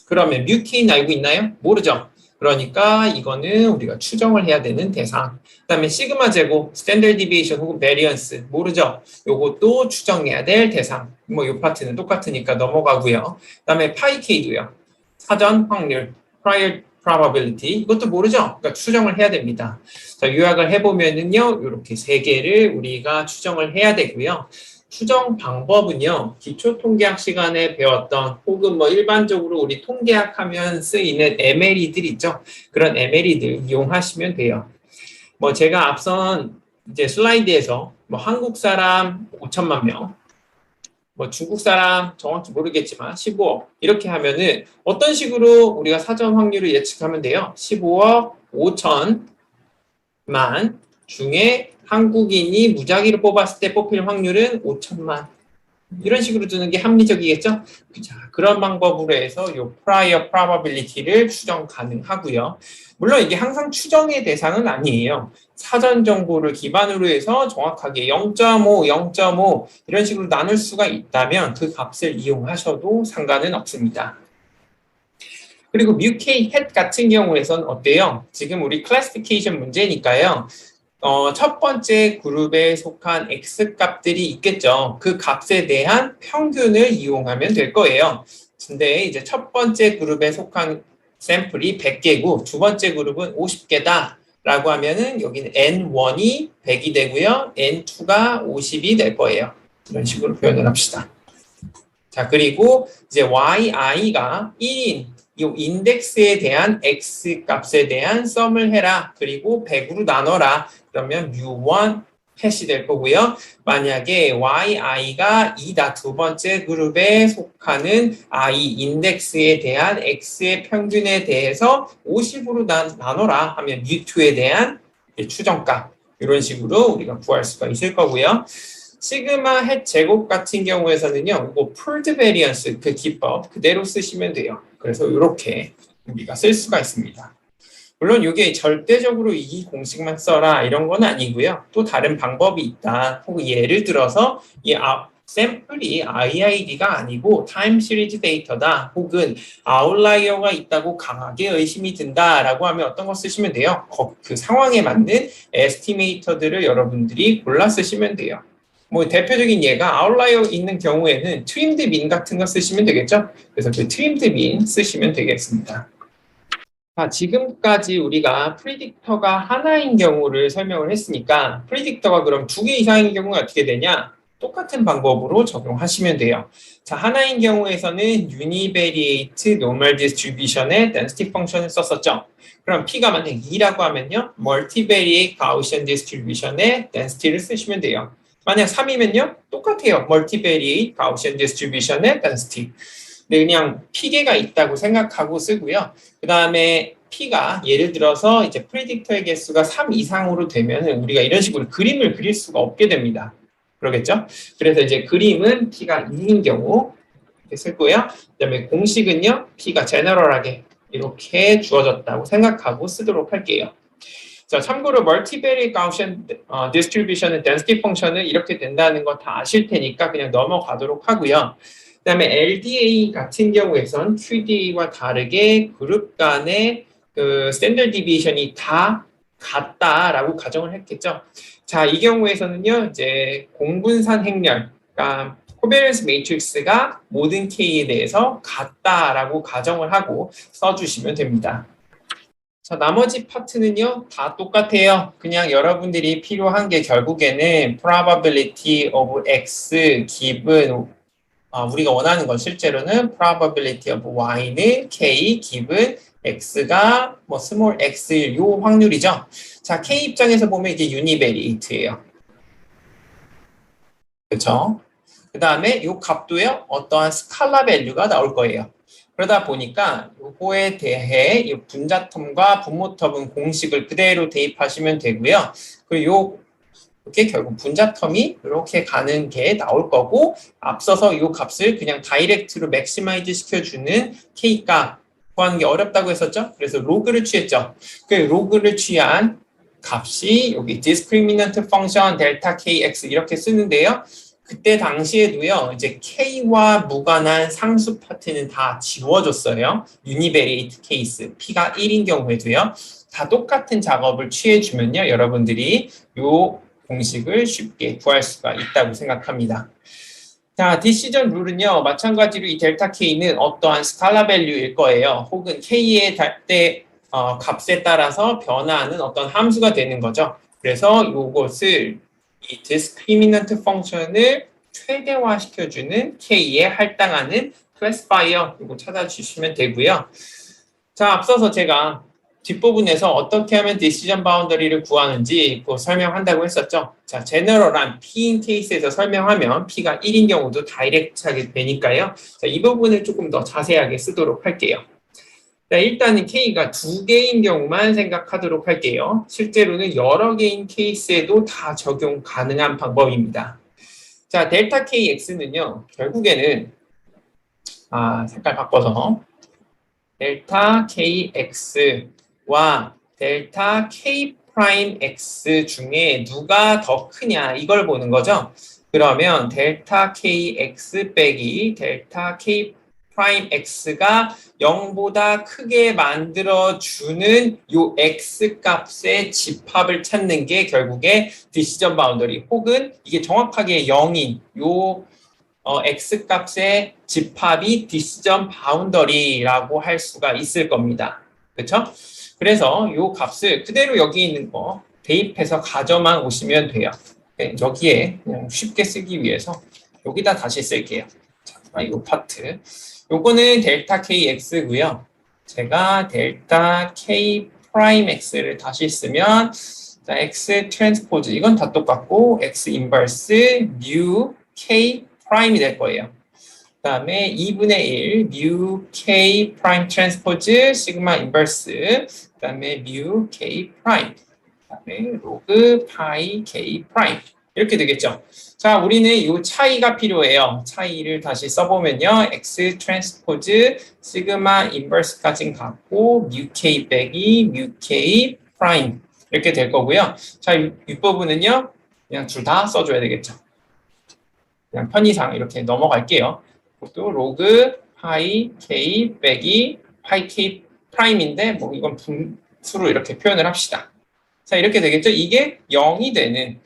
그러면 뮤K는 알고 있나요? 모르죠. 그러니까 이거는 우리가 추정을 해야 되는 대상. 그 다음에 시그마 제곱, 스탠더드 디비에이션 혹은 베리언스 모르죠. 요것도 추정해야 될 대상. 뭐 이 파트는 똑같으니까 넘어가고요. 그 다음에 파이 K도요. 사전 확률, prior probability 이것도 모르죠. 그러니까 추정을 해야 됩니다. 자, 요약을 해보면은요. 이렇게 세 개를 우리가 추정을 해야 되고요. 추정 방법은요. 기초 통계학 시간에 배웠던 혹은 뭐 일반적으로 우리 통계학 하면 쓰이는 MLE들 있죠. 그런 MLE들 이용하시면 돼요. 뭐 제가 앞선 이제 슬라이드에서 뭐 한국 사람 5천만 명, 뭐 중국 사람 정확히 모르겠지만 15억 이렇게 하면은 어떤 식으로 우리가 사전 확률을 예측하면 돼요? 15억 5천만 중에 한국인이 무작위로 뽑았을 때 뽑힐 확률은 5천만. 이런 식으로 두는 게 합리적이겠죠? 자, 그런 방법으로 해서 이 prior probability를 추정 가능하고요. 물론 이게 항상 추정의 대상은 아니에요. 사전 정보를 기반으로 해서 정확하게 0.5, 0.5 이런 식으로 나눌 수가 있다면 그 값을 이용하셔도 상관은 없습니다. 그리고 뮤케이 헷 같은 경우에선 어때요? 지금 우리 클래시피케이션 문제니까요. 첫 번째 그룹에 속한 X 값들이 있겠죠. 그 값에 대한 평균을 이용하면 될 거예요. 근데 이제 첫 번째 그룹에 속한 샘플이 100개고 두 번째 그룹은 50개다. 라고 하면은 여기는 N1이 100이 되고요. N2가 50이 될 거예요. 이런 식으로 표현을 합시다. 자, 그리고 이제 YI가 1인 이 인덱스에 대한 X 값에 대한 썸을 해라. 그리고 100으로 나눠라. 그러면 mu1 팻이 될 거고요. 만약에 yi가 2다 두 번째 그룹에 속하는 i 인덱스에 대한 x의 평균에 대해서 50으로 나눠라 하면 mu2에 대한 추정값 이런 식으로 우리가 구할 수가 있을 거고요. 시그마 헷 제곱 같은 경우에서는요, 이거 풀드 베리언스 그 기법 그대로 쓰시면 돼요. 그래서 이렇게 우리가 쓸 수가 있습니다. 물론 이게 절대적으로 이 공식만 써라 이런 건 아니고요. 또 다른 방법이 있다. 혹은 예를 들어서 이 샘플이 IID가 아니고 타임 시리즈 데이터다. 혹은 아웃라이어가 있다고 강하게 의심이 든다라고 하면 어떤 거 쓰시면 돼요? 그 상황에 맞는 에스티메이터들을 여러분들이 골라 쓰시면 돼요. 뭐 대표적인 예가 아웃라이어 있는 경우에는 트림드 민 같은 거 쓰시면 되겠죠? 그래서 그 트림드 민 쓰시면 되겠습니다. 자, 지금까지 우리가 프리딕터가 하나인 경우를 설명을 했으니까 프리딕터가 그럼 2개 이상인 경우가 어떻게 되냐? 똑같은 방법으로 적용하시면 돼요. 자, 하나인 경우에서는 univariate normal distribution의 density function을 썼었죠. 그럼 P가 만약 2라고 하면요. multivariate Gaussian distribution의 density를 쓰시면 돼요. 만약 3이면요. 똑같아요. multivariate Gaussian distribution의 density. 네, 그냥 피계가 있다고 생각하고 쓰고요. 그 다음에 P가 예를 들어서 이제 프리딕터의 개수가 3 이상으로 되면 우리가 이런 식으로 그림을 그릴 수가 없게 됩니다. 그러겠죠? 그래서 이제 그림은 P가 2인 경우 이렇게 쓸 거고요. 그 다음에 공식은요. P가 제너럴하게 이렇게 주어졌다고 생각하고 쓰도록 할게요. 자, 참고로 멀티베리 가우시안 디스트리뷰션의 덴시티 펑션은 이렇게 된다는 거 다 아실 테니까 그냥 넘어가도록 하고요. 그 다음에 LDA 같은 경우에선 QDA와 다르게 그룹 간의 그 스탠더드 디비에이션이 다 같다라고 가정을 했겠죠. 자, 이 경우에서는요, 이제 공분산 행렬, 그러니까 코베런스 매트릭스가 모든 K에 대해서 같다라고 가정을 하고 써주시면 됩니다. 자, 나머지 파트는요, 다 똑같아요. 그냥 여러분들이 필요한 게 결국에는 probability of x given 우리가 원하는 건 실제로는 probability of y는 k given x가 뭐 small x 요 확률이죠. 자, k 입장에서 보면 이게 univariate예요. 그렇죠? 그 다음에 요 값도요 어떠한 스칼라 밸류가 나올 거예요. 그러다 보니까 요거에 대해 이 분자텀과 분모텀은 공식을 그대로 대입하시면 되고요. 그리고 이렇게 결국 분자텀이 이렇게 가는 게 나올 거고 앞서서 이 값을 그냥 다이렉트로 맥시마이즈 시켜주는 K값 구하는 게 어렵다고 했었죠? 그래서 로그를 취했죠. 그 로그를 취한 값이 여기 discriminant function 델타 KX 이렇게 쓰는데요. 그때 당시에도요, 이제 K와 무관한 상수 파트는 다 지워졌어요. 유니베리에이트 케이스, P가 1인 경우에도요. 다 똑같은 작업을 취해주면요, 여러분들이 요 공식을 쉽게 구할 수가 있다고 생각합니다. 자, 디시전 룰은요, 마찬가지로 이 델타 K는 어떠한 스칼라 밸류일 거예요. 혹은 K의 값에 따라서 변화하는 어떤 함수가 되는 거죠. 그래서 이것을 이 discriminant 펑션을 최대화시켜주는 K에 할당하는 classifier 이거 찾아주시면 되고요. 자, 앞서서 제가 뒷부분에서 어떻게 하면 디시전 바운더리를 구하는지 설명한다고 했었죠. 자, 제너럴한 P인 케이스에서 설명하면 P가 1인 경우도 다이렉트하게 되니까요. 자, 이 부분을 조금 더 자세하게 쓰도록 할게요. 자, 일단은 K가 2개인 경우만 생각하도록 할게요. 실제로는 여러 개인 케이스에도 다 적용 가능한 방법입니다. 자, 델타 KX는요, 결국에는, 색깔 바꿔서, 델타 KX와 델타 K 프라임 X 중에 누가 더 크냐, 이걸 보는 거죠. 그러면 델타 KX 빼기 델타 K 프라임 X가 0보다 크게 만들어주는 요 X 값의 집합을 찾는 게 결국에 디시전 바운더리, 혹은 이게 정확하게 0인 요 X 값의 집합이 디시전 바운더리라고 할 수가 있을 겁니다. 그렇죠? 그래서 요 값을 그대로 여기 있는 거 대입해서 가져만 오시면 돼요. 여기에 그냥 쉽게 쓰기 위해서 여기다 다시 쓸게요. 자, 이 파트. 요거는 델타 KX고요. 제가 델타 K 프라임 X를 다시 쓰면 자, X 트랜스포즈 이건 다 똑같고 X 인버스 뮤 K 프라임이 될 거예요. 그 다음에 2분의 1 뮤 K 프라임 트랜스포즈 시그마 인버스 그 다음에 뮤 K 프라임 그 다음에 로그 파이 K 프라임 이렇게 되겠죠. 자, 우리는 이 차이가 필요해요. 차이를 다시 써보면요. X 트랜스포즈 시그마 인버스까지 갖고 뮤 K 빼기 뮤 K 프라임 이렇게 될 거고요. 자, 윗부분은요. 그냥 둘 다 써줘야 되겠죠. 그냥 편의상 이렇게 넘어갈게요. 또 로그 파이 K 빼기 파이 K 프라임인데 뭐 이건 분수로 이렇게 표현을 합시다. 자, 이렇게 되겠죠. 이게 0이 되는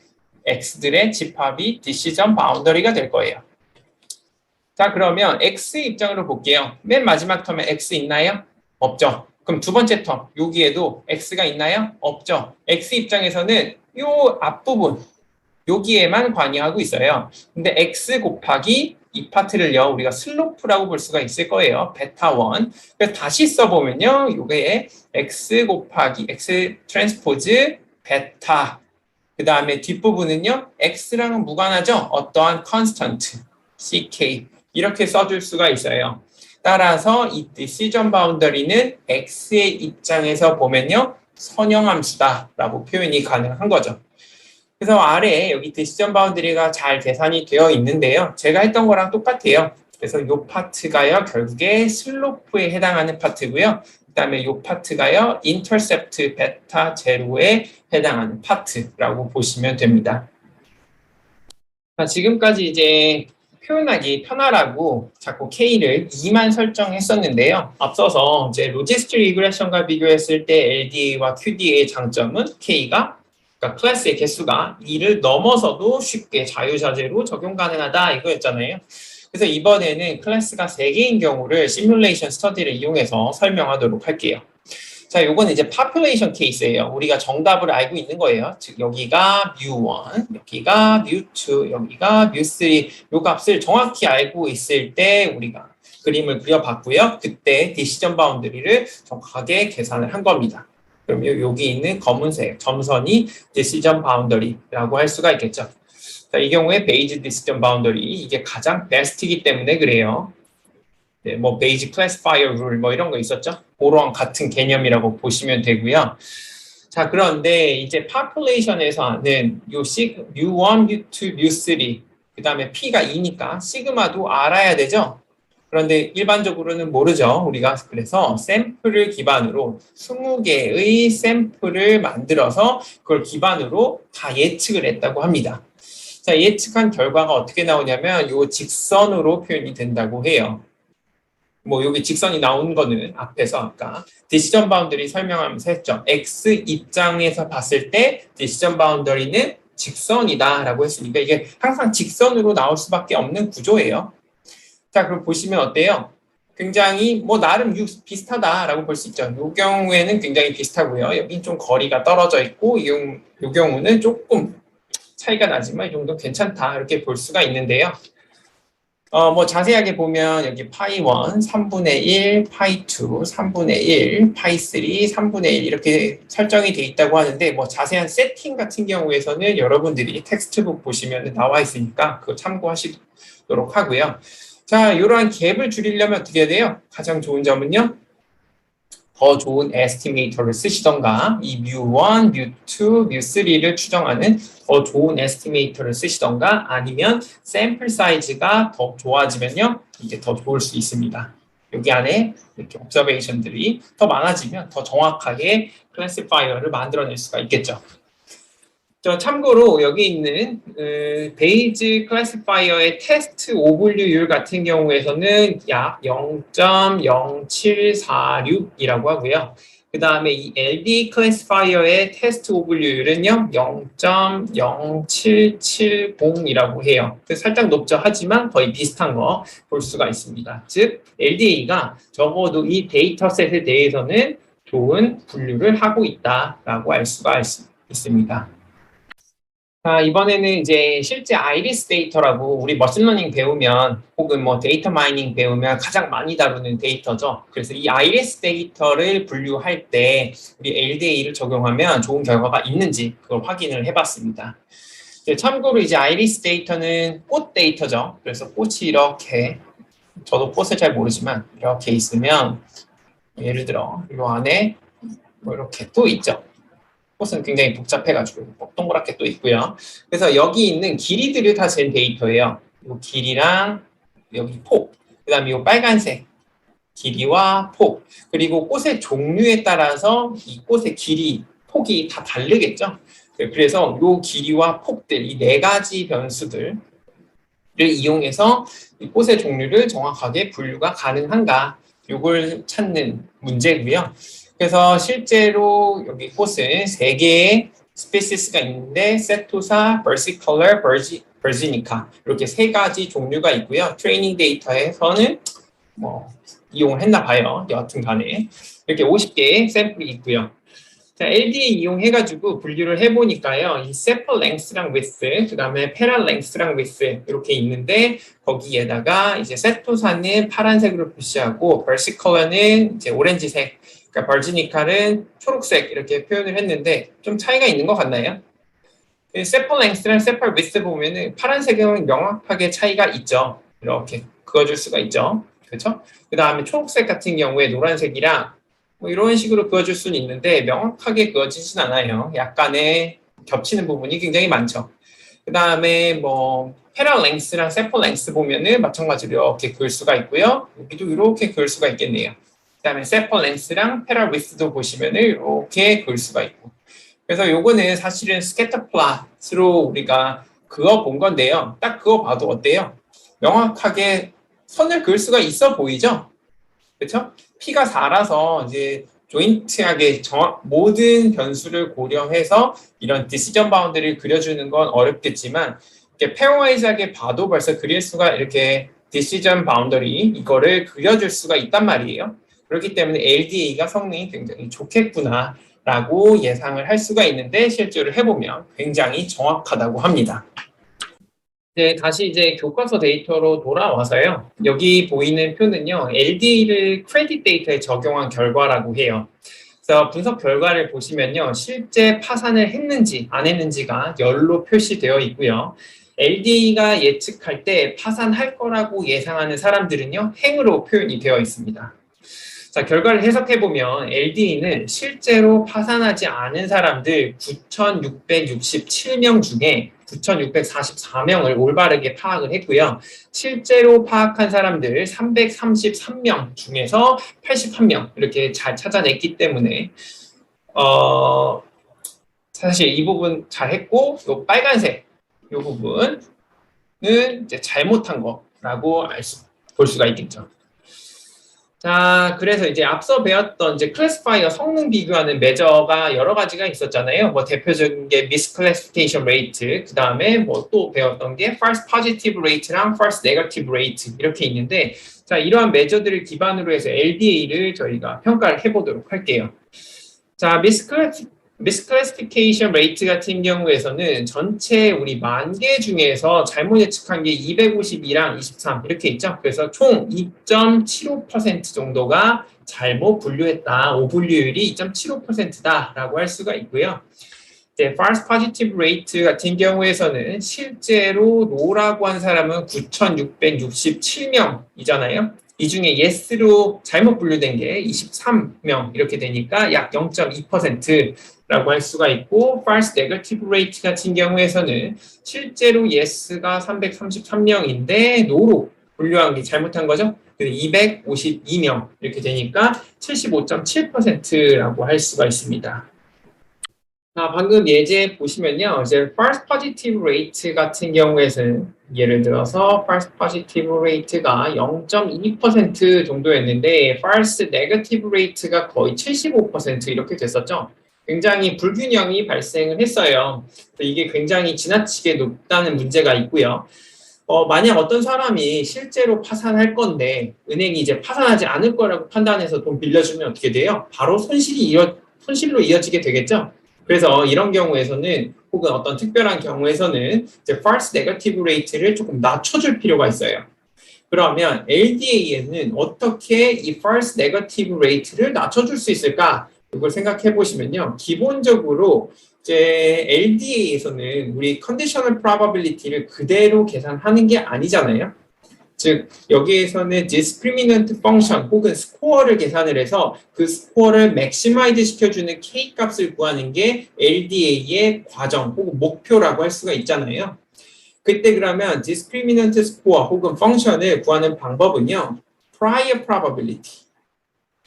X들의 집합이 디시전 바운더리가 될 거예요. 자, 그러면 X 입장으로 볼게요. 맨 마지막 텀에 X 있나요? 없죠. 그럼 두 번째 텀, 여기에도 X가 있나요? 없죠. X 입장에서는 요 앞부분, 여기에만 관여하고 있어요. 근데 X 곱하기 이 파트를요, 우리가 슬로프라고 볼 수가 있을 거예요. 베타 1. 그래서 다시 써보면요, 요게 X 곱하기 X 트랜스포즈 베타 그 다음에 뒷부분은요. X랑은 무관하죠. 어떠한 컨스턴트, CK 이렇게 써줄 수가 있어요. 따라서 이 디시전 바운더리는 X의 입장에서 보면요. 선형함수다라고 표현이 가능한 거죠. 그래서 아래에 여기 디시전 바운더리가 잘 계산이 되어 있는데요. 제가 했던 거랑 똑같아요. 그래서 이 파트가요. 결국에 슬로프에 해당하는 파트고요. 그 다음에 이 파트가요. 인터셉트 베타 제로에 해당하는 파트라고 보시면 됩니다. 자, 지금까지 이제 표현하기 편하라고 자꾸 K를 2만 설정했었는데요. 앞서서 이제 로지스틱 리그레션과 비교했을 때 LDA와 QDA의 장점은 K가 그러니까 클래스의 개수가 2를 넘어서도 쉽게 자유자재로 적용 가능하다 이거였잖아요. 그래서 이번에는 클래스가 3개인 경우를 시뮬레이션 스터디를 이용해서 설명하도록 할게요. 자, 요거는 이제 population 케이스예요. 우리가 정답을 알고 있는 거예요. 즉 여기가 mu1, 여기가 mu2, 여기가 mu3 요 값을 정확히 알고 있을 때 우리가 그림을 그려봤고요. 그때 디시전 바운더리를 정확하게 계산을 한 겁니다. 그럼 여기 있는 검은색 점선이 디시전 바운더리라고 할 수가 있겠죠. 자, 이 경우에 베이지 디시전 바운더리 이게 가장 베스트이기 때문에 그래요. 네, 뭐 베이지 클래시파이어 룰 뭐 이런 거 있었죠. 그런 같은 개념이라고 보시면 되고요. 자, 그런데 이제 population에서는 요 mu1, mu2, mu3 그다음에 p가 2니까 시그마도 알아야 되죠. 그런데 일반적으로는 모르죠. 우리가 그래서 샘플을 기반으로 20개의 샘플을 만들어서 그걸 기반으로 다 예측을 했다고 합니다. 자, 예측한 결과가 어떻게 나오냐면 요 직선으로 표현이 된다고 해요. 뭐 여기 직선이 나온 거는 앞에서 아까 디시전 바운더리 설명하면서 했죠. X 입장에서 봤을 때 디시전 바운더리는 직선이다라고 했으니까 이게 항상 직선으로 나올 수밖에 없는 구조예요. 자, 그럼 보시면 어때요? 굉장히 뭐 나름 비슷하다라고 볼 수 있죠. 이 경우에는 굉장히 비슷하고요. 여긴 좀 거리가 떨어져 있고 이 경우는 조금 차이가 나지만 이 정도 괜찮다 이렇게 볼 수가 있는데요. 뭐 자세하게 보면 여기 파이 1, 3분의 1, 파이 2, 3분의 1, 파이 3, 3분의 1 이렇게 설정이 돼 있다고 하는데 뭐 자세한 세팅 같은 경우에서는 여러분들이 텍스트북 보시면 나와 있으니까 그거 참고하시도록 하고요. 자, 이러한 갭을 줄이려면 어떻게 해야 돼요? 가장 좋은 점은요. 더 좋은 에스티메이터를 쓰시던가 이 뮤1, 뮤2, 뮤3를 추정하는 더 좋은 에스티메이터를 쓰시던가 아니면 샘플 사이즈가 더 좋아지면요. 이게 더 좋을 수 있습니다. 여기 안에 이렇게 옵저베이션들이 더 많아지면 더 정확하게 클래시파이어를 만들어낼 수가 있겠죠. 참고로 여기 있는 베이즈 클래시파이어의 테스트 오분류율 같은 경우에서는 약 0.0746이라고 하고요. 그 다음에 이 LD 클래시파이어의 테스트 오분류율은요 0.0770이라고 해요. 살짝 높죠. 하지만 거의 비슷한 거 볼 수가 있습니다. 즉 LDA가 적어도 이 데이터셋에 대해서는 좋은 분류를 하고 있다라고 알 수가 있습니다. 자, 이번에는 이제 실제 아이리스 데이터라고 우리 머신러닝 배우면 혹은 뭐 데이터 마이닝 배우면 가장 많이 다루는 데이터죠. 그래서 이 아이리스 데이터를 분류할 때 우리 LDA를 적용하면 좋은 결과가 있는지 그걸 확인을 해봤습니다. 참고로 이제 아이리스 데이터는 꽃 데이터죠. 그래서 꽃이 이렇게 저도 꽃을 잘 모르지만 이렇게 있으면 예를 들어 이 안에 뭐 이렇게 또 있죠. 꽃은 굉장히 복잡해가지고 동그랗게 또 있고요. 그래서 여기 있는 길이들을 다 잰 데이터예요. 이 길이랑 여기 폭, 그 다음에 이 빨간색 길이와 폭, 그리고 꽃의 종류에 따라서 이 꽃의 길이, 폭이 다 다르겠죠. 그래서 이 길이와 폭들, 이 네 가지 변수들을 이용해서 이 꽃의 종류를 정확하게 분류가 가능한가, 이걸 찾는 문제고요. 그래서 실제로 여기 꽃은 3개의 스피시스가 있는데 세토사, 버시컬러, 버지니카 이렇게 3가지 종류가 있고요. 트레이닝 데이터에서는 뭐 이용을 했나 봐요. 여하튼 간에 이렇게 50개의 샘플이 있고요. 자, LDA 이용해가지고 분류를 해보니까요. 이 세퍼 랭스랑 위스, 그 다음에 페럴 랭스랑 위스 이렇게 있는데 거기에다가 이제 세토사는 파란색으로 표시하고 버시컬러는 이제 오렌지색, 그러니까 버지니카는 초록색 이렇게 표현을 했는데 좀 차이가 있는 것 같나요? 세퍼 랭스랑 세퍼 위스 보면은 파란색은 명확하게 차이가 있죠. 이렇게 그어줄 수가 있죠. 그렇죠? 그 다음에 초록색 같은 경우에 노란색이랑 뭐 이런 식으로 그어줄 수는 있는데 명확하게 그어지진 않아요. 약간의 겹치는 부분이 굉장히 많죠. 그 다음에 뭐 페럴 랭스랑 세퍼 랭스 보면은 마찬가지로 이렇게 그을 수가 있고요. 여기도 이렇게 그을 수가 있겠네요. 그 다음에 세퍼 랭스랑 페럴 위스도 보시면은 이렇게 그을 수가 있고. 그래서 요거는 사실은 스캐터 플롯으로 우리가 그어 본 건데요. 딱 그어 봐도 어때요? 명확하게 선을 그을 수가 있어 보이죠? 그렇죠? P가 4라서 이제 조인트하게 모든 변수를 고려해서 이런 디시전 바운드를 그려주는 건 어렵겠지만 이렇게 페어와이즈하게 봐도 벌써 그릴 수가 이렇게 디시전 바운더리 이거를 그려줄 수가 있단 말이에요. 그렇기 때문에 LDA가 성능이 굉장히 좋겠구나 라고 예상을 할 수가 있는데 실제로 해보면 굉장히 정확하다고 합니다. 네, 다시 이제 교과서 데이터로 돌아와서요. 여기 보이는 표는요, LDA를 크레딧 데이터에 적용한 결과라고 해요. 그래서 분석 결과를 보시면요, 실제 파산을 했는지 안 했는지가 열로 표시되어 있고요. LDA가 예측할 때 파산할 거라고 예상하는 사람들은요, 행으로 표현이 되어 있습니다. 자, 결과를 해석해보면 LDA는 실제로 파산하지 않은 사람들 9,667명 중에 9,644명을 올바르게 파악을 했고요. 실제로 파악한 사람들 333명 중에서 81명 이렇게 잘 찾아냈기 때문에 사실 이 부분 잘했고 요 빨간색 이 부분은 이제 잘못한 거라고 볼 수가 있겠죠. 자, 그래서 이제 앞서 배웠던 이제 클래시파이어 성능 비교하는 매저가 여러 가지가 있었잖아요. 뭐 대표적인 게 misclassification rate, 그 다음에 뭐 또 배웠던 게 false positive rate랑 false negative rate 이렇게 있는데, 자, 이러한 매저들을 기반으로 해서 LDA를 저희가 평가를 해보도록 할게요. 자, misclassification rate 같은 경우에서는 전체 우리 10,000개 중에서 잘못 예측한 게 252랑 23 이렇게 있죠. 그래서 총 2.75% 정도가 잘못 분류했다. 오분류율이 2.75%다라고 할 수가 있고요. 이제 false positive rate 같은 경우에서는 실제로 no라고 한 사람은 9,667명이잖아요. 이 중에 yes로 잘못 분류된 게 23명 이렇게 되니까 약 0.2%라고 할 수가 있고 false negative rate 같은 경우에서는 실제로 yes가 333명인데 no로 분류한 게 잘못한 거죠. 252명 이렇게 되니까 75.7%라고 할 수가 있습니다. 자, 방금 예제 보시면요. 이제 false positive rate 같은 경우에는 예를 들어서 false positive rate가 0.2% 정도였는데 false negative rate가 거의 75% 이렇게 됐었죠. 굉장히 불균형이 발생을 했어요. 이게 굉장히 지나치게 높다는 문제가 있고요. 만약 어떤 사람이 실제로 파산할 건데 은행이 이제 파산하지 않을 거라고 판단해서 돈 빌려주면 어떻게 돼요? 바로 손실로 이어지게 되겠죠? 그래서 이런 경우에서는 혹은 어떤 특별한 경우에서는 이제 false negative rate를 조금 낮춰줄 필요가 있어요. 그러면 LDA에는 어떻게 이 false negative rate를 낮춰줄 수 있을까? 이걸 생각해 보시면요. 기본적으로 이제 LDA에서는 우리 conditional probability를 그대로 계산하는 게 아니잖아요. 즉 여기에서는 discriminant function 혹은 스코어를 계산을 해서 그 스코어를 맥시마이즈 시켜주는 K 값을 구하는 게 LDA의 과정 혹은 목표라고 할 수가 있잖아요. 그때 그러면 discriminant score 혹은 펑션을 구하는 방법은요. prior probability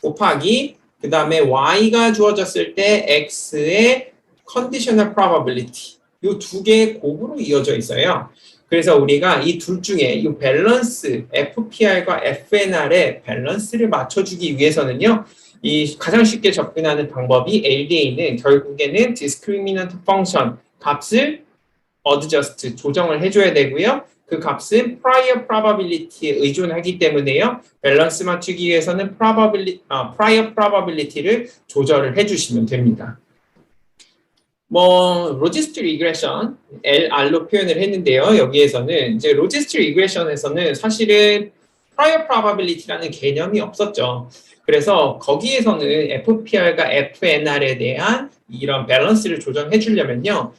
곱하기 그 다음에 y가 주어졌을 때 x의 conditional probability 이 두 개의 곱으로 이어져 있어요. 그래서 우리가 이 둘 중에 이 밸런스 FPR과 FNR의 밸런스를 맞춰주기 위해서는요. 이 가장 쉽게 접근하는 방법이 LDA는 결국에는 discriminant function 값을 adjust 조정을 해줘야 되고요. 그 값은 prior probability에 의존하기 때문에요. 밸런스 맞추기 위해서는 prior probability를 조절을 해주시면 됩니다. 로지스틱 리그레션 LR로 표현을 했는데요. 여기에서는 이제 로지스틱 리그레션에서는 사실은 prior probability라는 개념이 없었죠. 그래서 거기에서는 FPR과 FNR에 대한 이런 밸런스를 조정해 주려면요.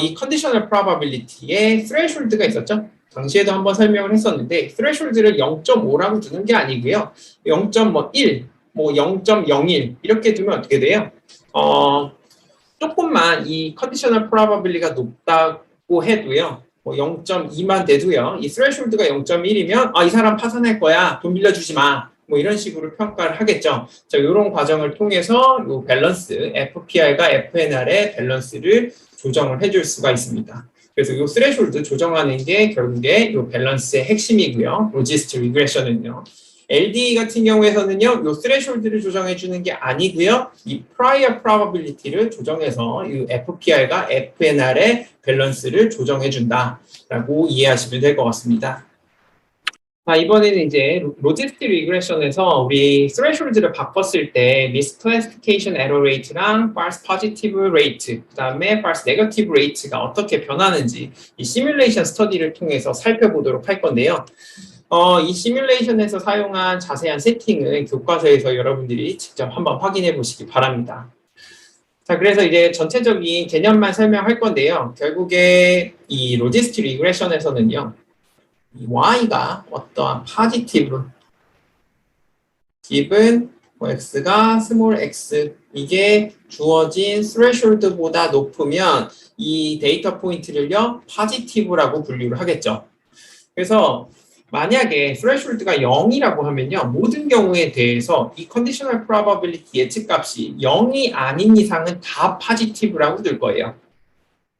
이 컨디셔널 프로바빌리티에 threshold가 있었죠. 당시에도 한번 설명을 했었는데 threshold를 0.5라고 두는 게 아니고요. 0.1, 0.01 이렇게 두면 어떻게 돼요? 조금만 이 컨디셔널 프로바빌리티가 높다고 해도요. 0.2만 돼도요. 이 threshold가 0.1이면 이 사람 파산할 거야. 돈 빌려주지 마. 이런 식으로 평가를 하겠죠. 자, 이런 과정을 통해서 이 밸런스 FPR과 FNR의 밸런스를 조정을 해줄 수가 있습니다. 그래서 이 스레숄드 조정하는 게 결국에 이 밸런스의 핵심이고요. 로지스틱 리그레션은요. LDA 같은 경우에서는요, 이 스레숄드를 조정해주는 게 아니고요, 이 prior probability를 조정해서 이 FPR과 FNR의 밸런스를 조정해준다라고 이해하시면 될 것 같습니다. 자, 이번에는 이제 로지스틱 리그레션에서 우리 threshold를 바꿨을 때 misclassification error rate랑 false positive rate, 그 다음에 false negative rate가 어떻게 변하는지 이 시뮬레이션 스터디를 통해서 살펴보도록 할 건데요. 이 시뮬레이션에서 사용한 자세한 세팅은 교과서에서 여러분들이 직접 한번 확인해 보시기 바랍니다. 자, 그래서 이제 전체적인 개념만 설명할 건데요. 결국에 이 로지스틱 리그레션에서는요. 이 y가 어떠한 파지티브 given x가 스몰 x 이게 주어진 threshold보다 높으면 이 데이터 포인트를요 파지티브라고 분류를 하겠죠. 그래서 만약에 threshold가 0이라고 하면요 모든 경우에 대해서 이 conditional probability 예측값이 0이 아닌 이상은 다 파지티브라고 될 거예요.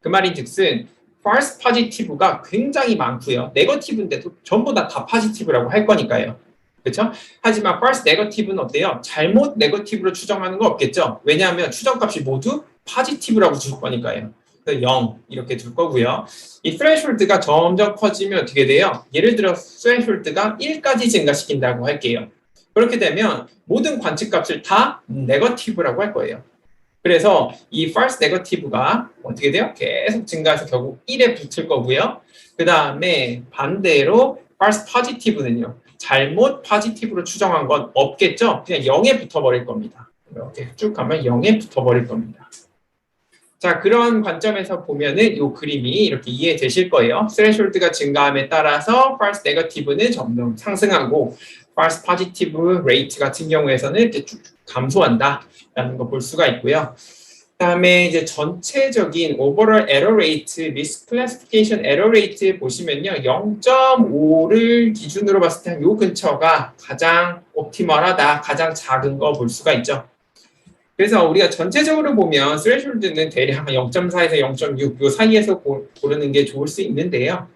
그 말인즉슨 false positive가 굉장히 많고요. 네거티브인데도 전부 다 파지티브라고 할 거니까요. 그렇죠? 하지만 false negative는 어때요? 잘못 네거티브로 추정하는 거 없겠죠? 왜냐하면 추정값이 모두 파지티브라고 줄 거니까요. 0 이렇게 둘 거고요. 이 threshold가 점점 커지면 어떻게 돼요? 예를 들어 threshold가 1까지 증가시킨다고 할게요. 그렇게 되면 모든 관측값을 다 네거티브라고 할 거예요. 그래서 이 false negative가 어떻게 돼요? 계속 증가해서 결국 1에 붙을 거고요. 그 다음에 반대로 false positive는요. 잘못 positive로 추정한 건 없겠죠? 그냥 0에 붙어버릴 겁니다. 이렇게 쭉 가면 0에 붙어버릴 겁니다. 자, 그런 관점에서 보면은 이 그림이 이렇게 이해되실 거예요. 스레숄드가 증가함에 따라서 false negative는 점점 상승하고 false positive rate 같은 경우에서는 이렇게 쭉쭉 감소한다라는 거 볼 수가 있고요. 그다음에 이제 전체적인 overall error rate, misclassification error rate 보시면요, 0.5를 기준으로 봤을 때 요 근처가 가장 옵티멀하다, 가장 작은 거 볼 수가 있죠. 그래서 우리가 전체적으로 보면 스레숄드는 대략 0.4에서 0.6 요 사이에서 고르는 게 좋을 수 있는데요.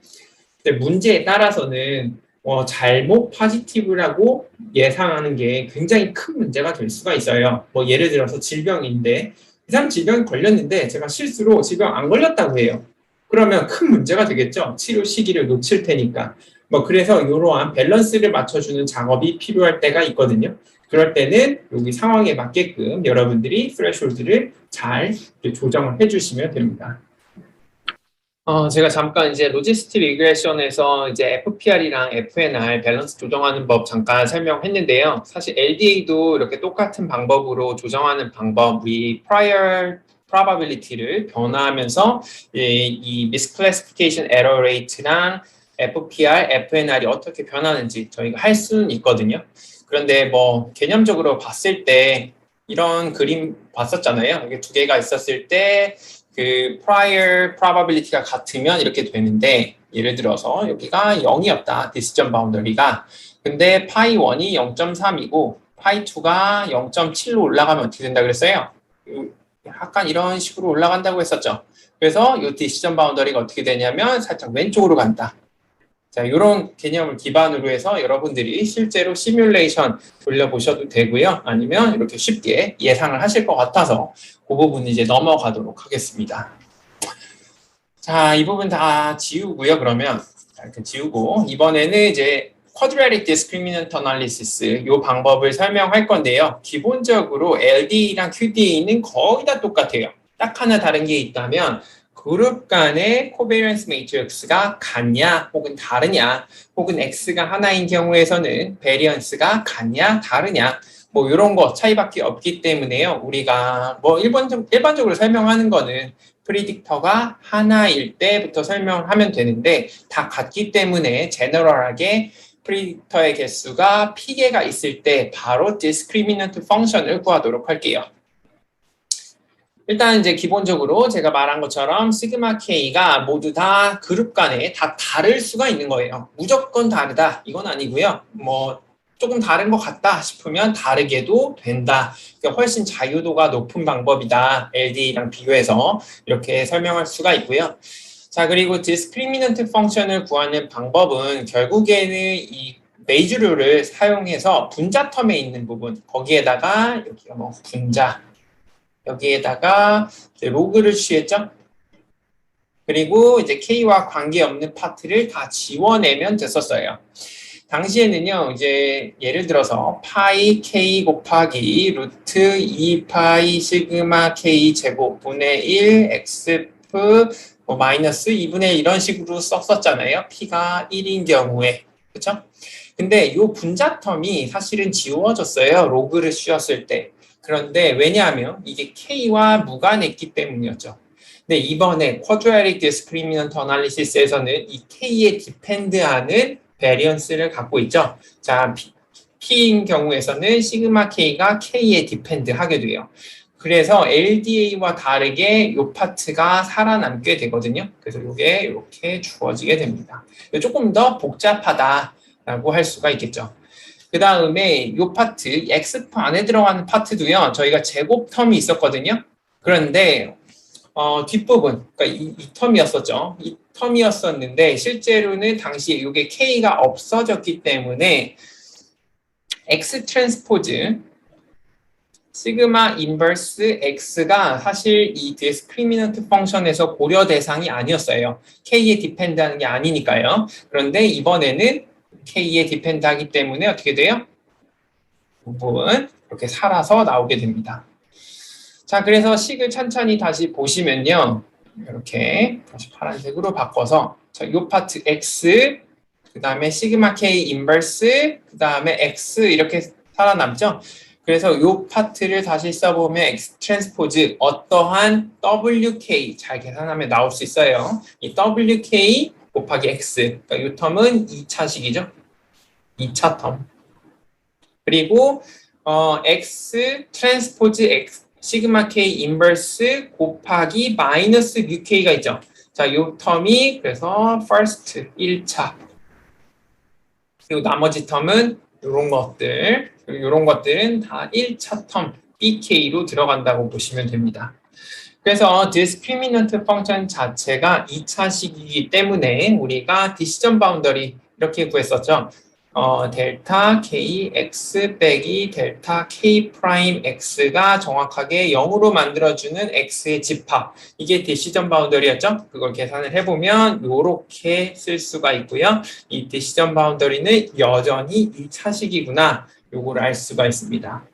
근데 문제에 따라서는 잘못 포지티브라고 예상하는 게 굉장히 큰 문제가 될 수가 있어요. 뭐 예를 들어서 질병인데 이 사람 질병이 걸렸는데 제가 실수로 질병 안 걸렸다고 해요. 그러면 큰 문제가 되겠죠. 치료 시기를 놓칠 테니까. 뭐 그래서 이러한 밸런스를 맞춰주는 작업이 필요할 때가 있거든요. 그럴 때는 여기 상황에 맞게끔 여러분들이 스레숄드를 잘 조정을 해주시면 됩니다. 제가 잠깐 이제 로지스틱 리그레션에서 이제 FPR이랑 FNR 밸런스 조정하는 법 잠깐 설명했는데요. 사실 LDA도 이렇게 똑같은 방법으로 조정하는 방법이 prior probability를 변화하면서 이 misclassification error rate랑 FPR, FNR이 어떻게 변하는지 저희가 할 수는 있거든요. 그런데 뭐 개념적으로 봤을 때 이런 그림 봤었잖아요. 이게 두 개가 있었을 때 그 prior probability가 같으면 이렇게 되는데 예를 들어서 여기가 0이었다. decision boundary가. 근데 파이 1이 0.3이고 파이 2가 0.7로 올라가면 어떻게 된다 그랬어요? 약간 이런 식으로 올라간다고 했었죠. 그래서 이 decision boundary가 어떻게 되냐면 살짝 왼쪽으로 간다. 자, 이런 개념을 기반으로 해서 여러분들이 실제로 시뮬레이션 돌려보셔도 되고요. 아니면 이렇게 쉽게 예상을 하실 것 같아서 그 부분 이제 넘어가도록 하겠습니다. 자, 이 부분 다 지우고요. 그러면 이렇게 지우고 이번에는 이제 Quadratic Discriminant Analysis 이 방법을 설명할 건데요. 기본적으로 LDA랑 QDA는 거의 다 똑같아요. 딱 하나 다른 게 있다면 그룹 간의 코베리언스 매트릭스가 같냐 혹은 다르냐 혹은 X가 하나인 경우에서는 베리언스가 같냐 다르냐 뭐 이런 거 차이밖에 없기 때문에요. 우리가 뭐 일반적으로 설명하는 거는 프리딕터가 하나일 때부터 설명을 하면 되는데 다 같기 때문에 제너럴하게 프리딕터의 개수가 P개가 있을 때 바로 discriminant 펑션을 구하도록 할게요. 일단 이제 기본적으로 제가 말한 것처럼 시그마 K가 모두 다 그룹 간에 다 다를 수가 있는 거예요. 무조건 다르다 이건 아니고요. 뭐 조금 다른 것 같다 싶으면 다르게도 된다. 그러니까 훨씬 자유도가 높은 방법이다. LDA랑 비교해서 이렇게 설명할 수가 있고요. 자, 그리고 discriminant 펑션을 구하는 방법은 결국에는 이 메이저류를 사용해서 분자 텀에 있는 부분 거기에다가 여기가 뭐 분자 여기에다가 이제 로그를 취했죠. 그리고 이제 K와 관계없는 파트를 다 지워내면 됐었어요. 당시에는요, 이제 예를 들어서 파이 K 곱하기 루트 2파이 시그마 K 제곱 분의 1 XF 뭐 마이너스 2분의 1 이런 식으로 썼었잖아요. P가 1인 경우에. 그렇죠? 근데 이 분자 텀이 사실은 지워졌어요. 로그를 씌웠을 때. 그런데 왜냐하면 이게 K와 무관했기 때문이었죠. 근데 이번에 Quadratic Discriminant Analysis에서는 이 K에 디펜드하는 베리언스를 갖고 있죠. 자, P인 경우에서는 시그마 K가 K에 디펜드하게 돼요. 그래서 LDA와 다르게 이 파트가 살아남게 되거든요. 그래서 이게 이렇게 주어지게 됩니다. 조금 더 복잡하다라고 할 수가 있겠죠. 그 다음에 이 파트, X파 안에 들어가는 파트도요, 저희가 제곱 텀이 있었거든요. 그런데, 뒷부분, 그러니까 이 텀이었었죠. 이 텀이었었는데, 실제로는 당시에 이게 K가 없어졌기 때문에, X 트랜스포즈, 시그마 인버스 X가 사실 이 디스크리미넌트 펑션에서 고려 대상이 아니었어요. K에 디펜드하는 게 아니니까요. 그런데 이번에는 K에 디펜드하기 때문에 어떻게 돼요? 부분 이렇게 살아서 나오게 됩니다. 자, 그래서 식을 천천히 다시 보시면요. 이렇게 다시 파란색으로 바꿔서 자, 요 파트 X, 그 다음에 시그마 K 인버스, 그 다음에 X 이렇게 살아남죠? 그래서 요 파트를 다시 써보면 X 트랜스포즈 어떠한 WK 잘 계산하면 나올 수 있어요. 이 WK 곱하기 X, 그러니까 이 텀은 2차식이죠. 2차 텀. 그리고 X 트랜스포즈 X 시그마 K 인버스 곱하기 마이너스 뮤 K가 있죠. 자, 요 텀이 그래서 first 1차. 그리고 나머지 텀은 요런 것들, 요런 것들은 다 1차 텀 BK로 들어간다고 보시면 됩니다. 그래서 discriminant 펑션 자체가 2차식이기 때문에 우리가 decision boundary 이렇게 구했었죠. 델타 K X 빼기 델타 K 프라임 X가 정확하게 0으로 만들어주는 X의 집합. 이게 decision boundary였죠. 그걸 계산을 해보면 이렇게 쓸 수가 있고요. 이 decision boundary는 여전히 2차식이구나. 요거를 알 수가 있습니다.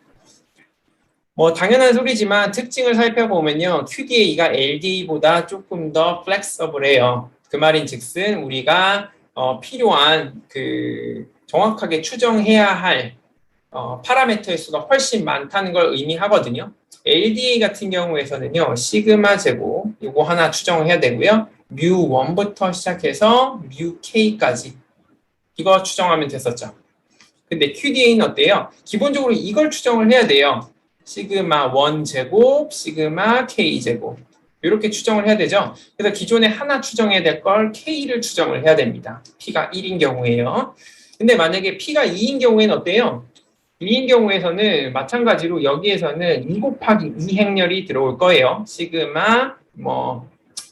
뭐 당연한 소리지만 특징을 살펴보면요. QDA가 LDA보다 조금 더 플렉서블해요. 그 말인즉슨 우리가 필요한 그 정확하게 추정해야 할 파라미터의 수가 훨씬 많다는 걸 의미하거든요. LDA 같은 경우에서는요. 시그마 제곱 이거 하나 추정을 해야 되고요. 뮤 1부터 시작해서 뮤 K까지 이거 추정하면 됐었죠. 근데 QDA는 어때요? 기본적으로 이걸 추정을 해야 돼요. 시그마 1 제곱, 시그마 K 제곱 이렇게 추정을 해야 되죠. 그래서 기존에 하나 추정해야 될 걸 K를 추정을 해야 됩니다. P가 1인 경우에요. 근데 만약에 P가 2인 경우에는 어때요? 2인 경우에서는 마찬가지로 여기에서는 2 곱하기 2 행렬이 들어올 거예요. 시그마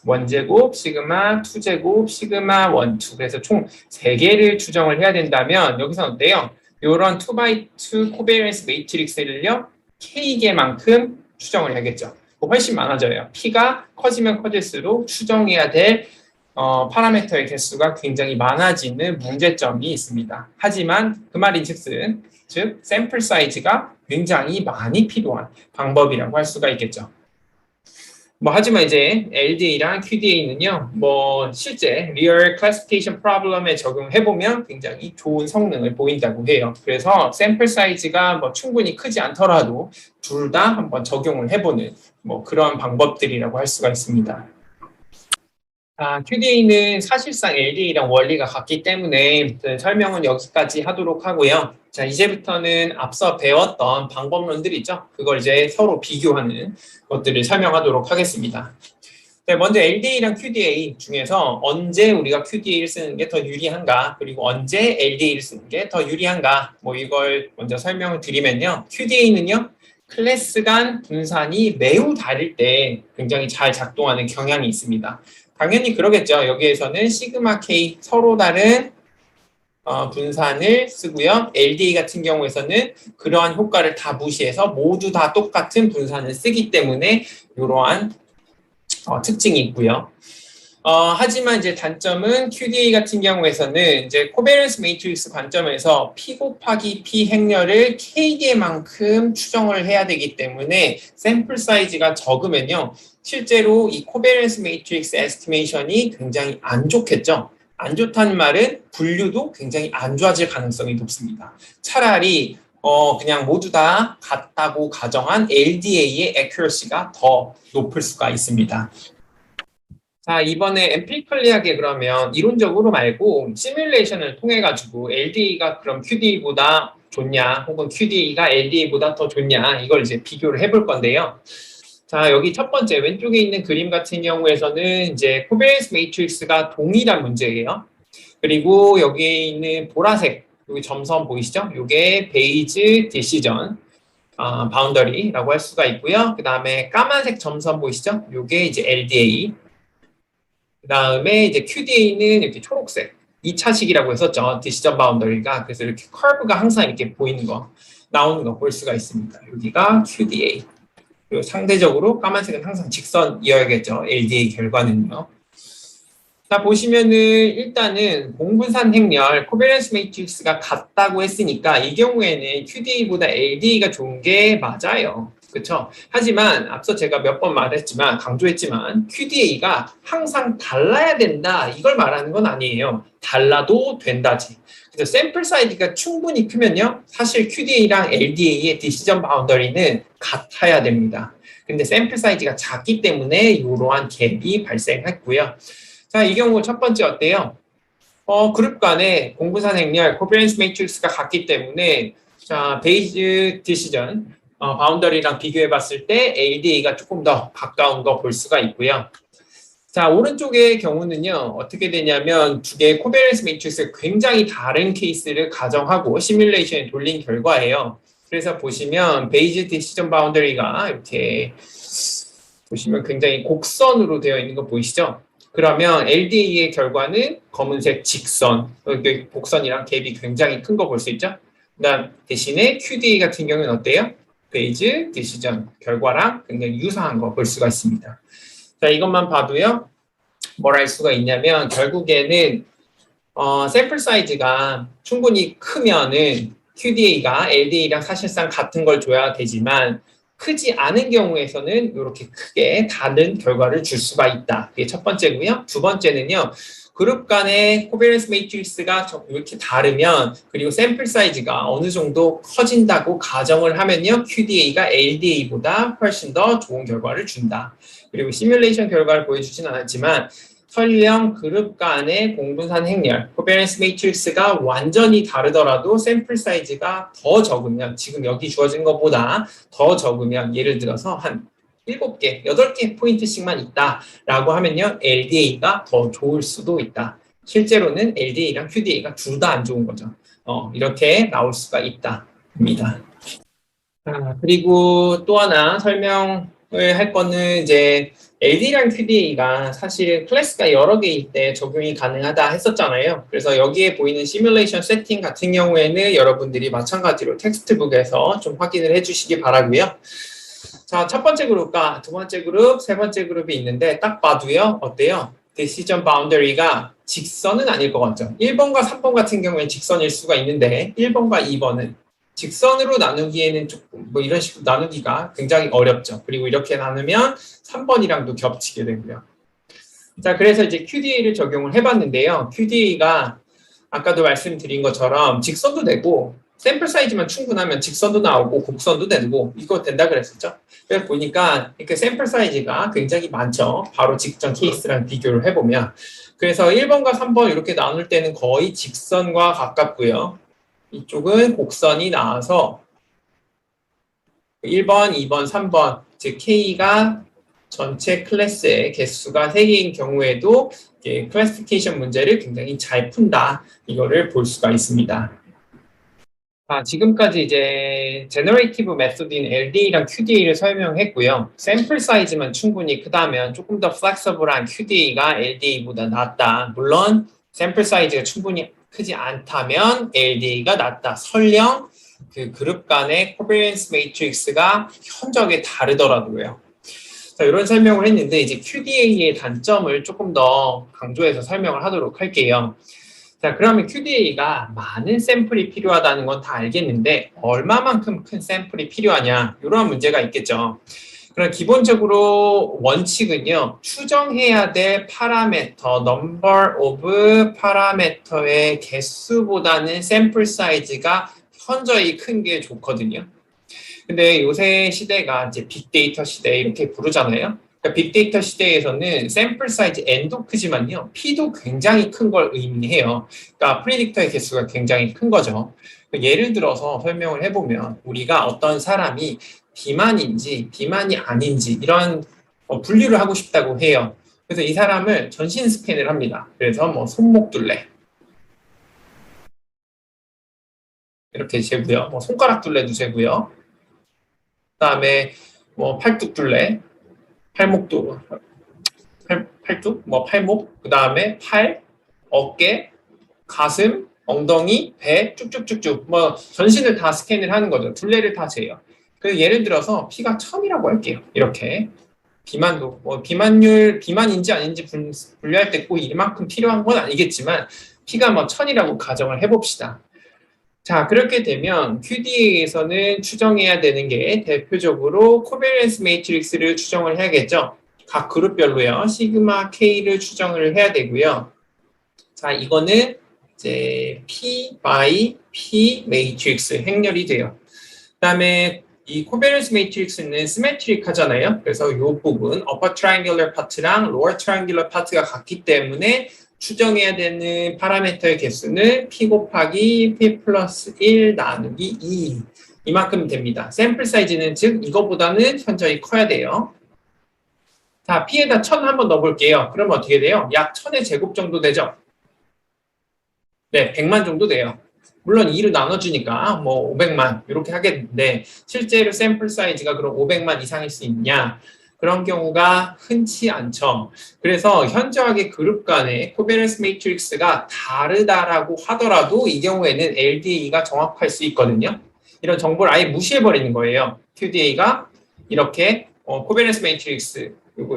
1제곱, 시그마 2제곱, 시그마 1, 2 그래서 총 3개를 추정을 해야 된다면 여기서는 어때요? 이런 2x2 코베런스 매트릭스를요. K개만큼 추정을 해야겠죠. 훨씬 많아져요. P가 커지면 커질수록 추정해야 될 파라미터의 개수가 굉장히 많아지는 문제점이 있습니다. 하지만 그 말인즉슨 즉 샘플 사이즈가 굉장히 많이 필요한 방법이라고 할 수가 있겠죠. 하지만 이제 LDA랑 QDA는요, 실제 리얼 클래시피케이션 프로블럼에 적용해보면 굉장히 좋은 성능을 보인다고 해요. 그래서 샘플 사이즈가 충분히 크지 않더라도 둘 다 한번 적용을 해보는 그런 방법들이라고 할 수가 있습니다. QDA는 사실상 LDA랑 원리가 같기 때문에 설명은 여기까지 하도록 하고요. 자, 이제부터는 앞서 배웠던 방법론들이 있죠. 그걸 이제 서로 비교하는 것들을 설명하도록 하겠습니다. 네, 먼저 LDA랑 QDA 중에서 언제 우리가 QDA를 쓰는 게 더 유리한가, 그리고 언제 LDA를 쓰는 게 더 유리한가, 이걸 먼저 설명을 드리면요. QDA는요, 클래스 간 분산이 매우 다를 때 굉장히 잘 작동하는 경향이 있습니다. 당연히 그러겠죠. 여기에서는 시그마 K 서로 다른 분산을 쓰고요. LDA 같은 경우에서는 그러한 효과를 다 무시해서 모두 다 똑같은 분산을 쓰기 때문에 이러한 특징이 있고요. 하지만 이제 단점은 QDA 같은 경우에서는 이제 코베런스 매트릭스 관점에서 P 곱하기 P 행렬을 K개만큼 추정을 해야 되기 때문에 샘플 사이즈가 적으면요. 실제로 이 코베런스 매트릭스 에스티메이션이 굉장히 안 좋겠죠. 안 좋다는 말은 분류도 굉장히 안 좋아질 가능성이 높습니다. 차라리 그냥 모두 다 같다고 가정한 LDA의 accuracy가 더 높을 수가 있습니다. 자, 이번에 엠피컬리하게 그러면 이론적으로 말고 시뮬레이션을 통해 가지고 LDA가 그럼 QDA보다 좋냐, 혹은 QDA가 LDA보다 더 좋냐, 이걸 이제 비교를 해볼 건데요. 자, 여기 첫 번째 왼쪽에 있는 그림 같은 경우에서는 이제 코베런스 매트릭스가 동일한 문제예요. 그리고 여기에 있는 보라색 여기 점선 보이시죠? 이게 베이즈 디시전 바운더리라고 할 수가 있고요. 그 다음에 까만색 점선 보이시죠? 이게 이제 LDA. 그 다음에 이제 QDA는 이렇게 초록색 2차식이라고 했었죠. 디시전 바운더리가. 그래서 이렇게 커브가 항상 이렇게 보이는 거, 나오는 거 볼 수가 있습니다. 여기가 QDA. 그리고 상대적으로 까만색은 항상 직선이어야겠죠. LDA 결과는요. 자, 보시면은 일단은 공분산 행렬, 코베런스 매트릭스가 같다고 했으니까 이 경우에는 QDA보다 LDA가 좋은 게 맞아요. 그렇죠? 하지만 앞서 제가 몇 번 말했지만 강조했지만 QDA가 항상 달라야 된다 이걸 말하는 건 아니에요. 달라도 된다지. 그래서 샘플 사이즈가 충분히 크면요. 사실 QDA랑 LDA의 디시전 바운더리는 같아야 됩니다. 근데 샘플 사이즈가 작기 때문에 이러한 갭이 발생했고요. 자, 이 경우 첫 번째 어때요? 그룹 간의 공분산 행렬, 코비런스 매트릭스가 같기 때문에 자, 베이즈 디시전 바운더리랑 비교해 봤을 때 LDA가 조금 더 가까운 거 볼 수가 있고요. 자, 오른쪽의 경우는요, 어떻게 되냐면 두 개의 코베런스 매트릭스 굉장히 다른 케이스를 가정하고 시뮬레이션에 돌린 결과예요. 그래서 보시면 베이즈 디시전 바운더리가 이렇게 보시면 굉장히 곡선으로 되어 있는 거 보이시죠? 그러면 LDA의 결과는 검은색 직선, 곡선이랑 갭이 굉장히 큰 거 볼 수 있죠? 그다음 대신에 QDA 같은 경우는 어때요? 베이즈 디시전 결과랑 굉장히 유사한 거 볼 수가 있습니다. 자, 이것만 봐도요. 뭘 알 수가 있냐면 결국에는 샘플 사이즈가 충분히 크면은 QDA가 LDA랑 사실상 같은 걸 줘야 되지만 크지 않은 경우에서는 이렇게 크게 다른 결과를 줄 수가 있다. 그게 첫 번째고요. 두 번째는요. 그룹 간의 코베런스 매트릭스가 이렇게 다르면 그리고 샘플 사이즈가 어느 정도 커진다고 가정을 하면요. QDA가 LDA보다 훨씬 더 좋은 결과를 준다. 그리고 시뮬레이션 결과를 보여주진 않았지만 설령 그룹 간의 공분산 행렬, 코베런스 매트릭스가 완전히 다르더라도 샘플 사이즈가 더 적으면 지금 여기 주어진 것보다 더 적으면 예를 들어서 한 7개, 8개 포인트씩만 있다라고 하면요. LDA가 더 좋을 수도 있다. 실제로는 LDA랑 QDA가 둘 다 안 좋은 거죠. 이렇게 나올 수가 있다입니다. 그리고 또 하나 설명을 할 거는 이제 LD랑 QDA가 사실 클래스가 여러 개일 때 적용이 가능하다 했었잖아요. 그래서 여기에 보이는 시뮬레이션 세팅 같은 경우에는 여러분들이 마찬가지로 텍스트북에서 좀 확인을 해주시기 바라고요. 자, 첫 번째 그룹과 두 번째 그룹, 세 번째 그룹이 있는데 딱 봐도요. 어때요? decision boundary가 직선은 아닐 것 같죠. 1번과 3번 같은 경우에 직선일 수가 있는데 1번과 2번은 직선으로 나누기에는 조금 뭐 이런 식으로 나누기가 굉장히 어렵죠. 그리고 이렇게 나누면 3번이랑도 겹치게 되고요. 자, 그래서 이제 QDA를 적용을 해봤는데요. QDA가 아까도 말씀드린 것처럼 직선도 되고 샘플 사이즈만 충분하면 직선도 나오고 곡선도 되고 이거 된다 그랬었죠. 그래서 보니까 이렇게 샘플 사이즈가 굉장히 많죠. 바로 직전 케이스랑 비교를 해보면 그래서 1번과 3번 이렇게 나눌 때는 거의 직선과 가깝고요. 이쪽은 곡선이 나와서 1번, 2번, 3번 즉 K가 전체 클래스의 개수가 3개인 경우에도 클래시피케이션 문제를 굉장히 잘 푼다. 이거를 볼 수가 있습니다. 지금까지 이제 제너레이티브 메소드인 LDA랑 QDA를 설명했고요. 샘플 사이즈만 충분히 크다면 조금 더 플렉서블한 QDA가 LDA보다 낫다. 물론 샘플 사이즈가 충분히 크지 않다면 LDA가 낫다. 설령 그 그룹 간의 코베런스 매트릭스가 현저하게 다르더라도요. 자, 이런 설명을 했는데 이제 QDA의 단점을 조금 더 강조해서 설명을 하도록 할게요. 자, 그러면 QDA가 많은 샘플이 필요하다는 건 다 알겠는데 얼마만큼 큰 샘플이 필요하냐 이런 문제가 있겠죠. 그럼 기본적으로 원칙은요. 추정해야 될 파라미터, number of 파라미터의 개수보다는 샘플 사이즈가 현저히 큰 게 좋거든요. 근데 요새 시대가 이제 빅데이터 시대 이렇게 부르잖아요. 그러니까 빅데이터 시대에서는 샘플 사이즈 N도 크지만요. P도 굉장히 큰 걸 의미해요. 그러니까 프리딕터의 개수가 굉장히 큰 거죠. 예를 들어서 설명을 해보면 우리가 어떤 사람이 비만인지 비만이 아닌지 이런 분류를 하고 싶다고 해요. 그래서 이 사람을 전신 스캔을 합니다. 그래서 뭐 손목 둘레 이렇게 재고요. 뭐 손가락 둘레도 재고요. 그다음에 뭐 팔뚝 둘레, 팔목도 팔뚝, 뭐 팔목, 그다음에 팔, 어깨, 가슴, ong덩이, 배 쭉쭉쭉쭉 뭐 전신을 다 스캔을 하는 거죠. 둘레를 다 재요. 그래서 예를 들어서 피가 1000이라고 할게요. 이렇게 비만도 뭐 비만율 비만인지 아닌지 분류할 때 꼭 이만큼 필요한 건 아니겠지만 피가 뭐 1000이라고 가정을 해봅시다. 자, 그렇게 되면 QDA에서는 추정해야 되는 게 대표적으로 코베리언스 매트릭스를 추정을 해야겠죠. 각 그룹별로요. 시그마 K를 추정을 해야 되고요. 자, 이거는 이제 P by P 매트릭스 행렬이 돼요. 그다음에 이 코베리언스 매트릭스는 시메트릭 하잖아요. 그래서 이 부분 upper triangular part랑 lower triangular part가 같기 때문에 추정해야 되는 파라미터의 개수는 P 곱하기 P 플러스 1 나누기 2 이만큼 됩니다. 샘플 사이즈는 즉 이거보다는 현저히 커야 돼요. 자, P에다 1000 한번 넣어볼게요. 그러면 어떻게 돼요? 약 1000의 제곱 정도 되죠? 네, 100만 정도 돼요. 물론 2로 나눠주니까 뭐 500만 이렇게 하겠는데 실제로 샘플 사이즈가 그럼 500만 이상일 수 있냐? 그런 경우가 흔치 않죠. 그래서 현저하게 그룹 간의 코베런스 매트릭스가 다르다라고 하더라도 이 경우에는 LDA가 정확할 수 있거든요. 이런 정보를 아예 무시해버리는 거예요. QDA가 이렇게 코베런스 매트릭스